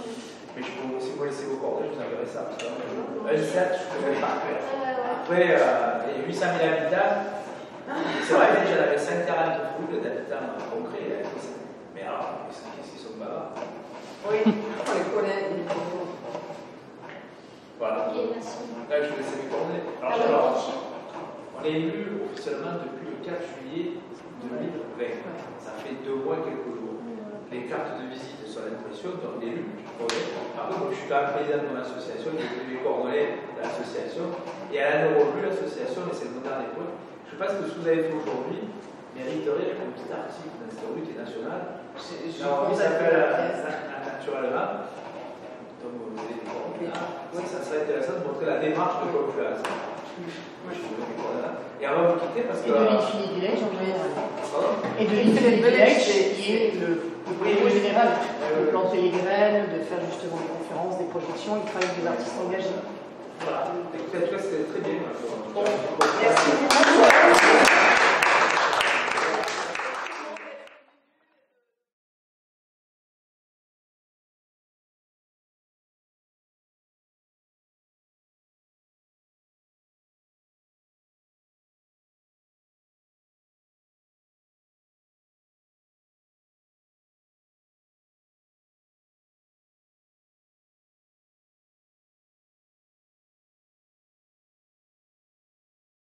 Mais si vous me laissez vos coordonnées, je vous enverrai ça. Parce que je connais par cœur. Après, il y a 800 000 habitants. C'est vrai que j'en avais 140 foules d'habitants concrets. Mais alors, qu'est-ce qu'ils sont bavards? Oui, on les connaît. Voilà. Ok, merci. Là, je vais laisser mes coordonnées. Alors, on est élu officiellement depuis le 4 juillet 2020. Ça fait 2 mois, quelques jours. Les cartes de visite sont à l'impression, donc l'élu. Par contre, je suis quand même président de mon association, j'ai pris mes coordonnées de l'association. Et à l'année revue, l'association, et c'est le dernier point, je pense que ce que vous avez fait aujourd'hui mériterait un petit article dans cette revue qui est nationale. Alors, il s'appelle Naturellement. Donc, vous avez des coordonnées. Oui, ça serait intéressant de montrer la démarche de confluence. Et on va vous quitter parce que. Et de l'Infinity Village en général. Et de l'Infinity Village qui est le projet général. De planter les graines, de faire justement des conférences, des projections, il travaille avec des artistes engagés. Voilà. Écoutez, en tout cas, c'était très bien. Merci.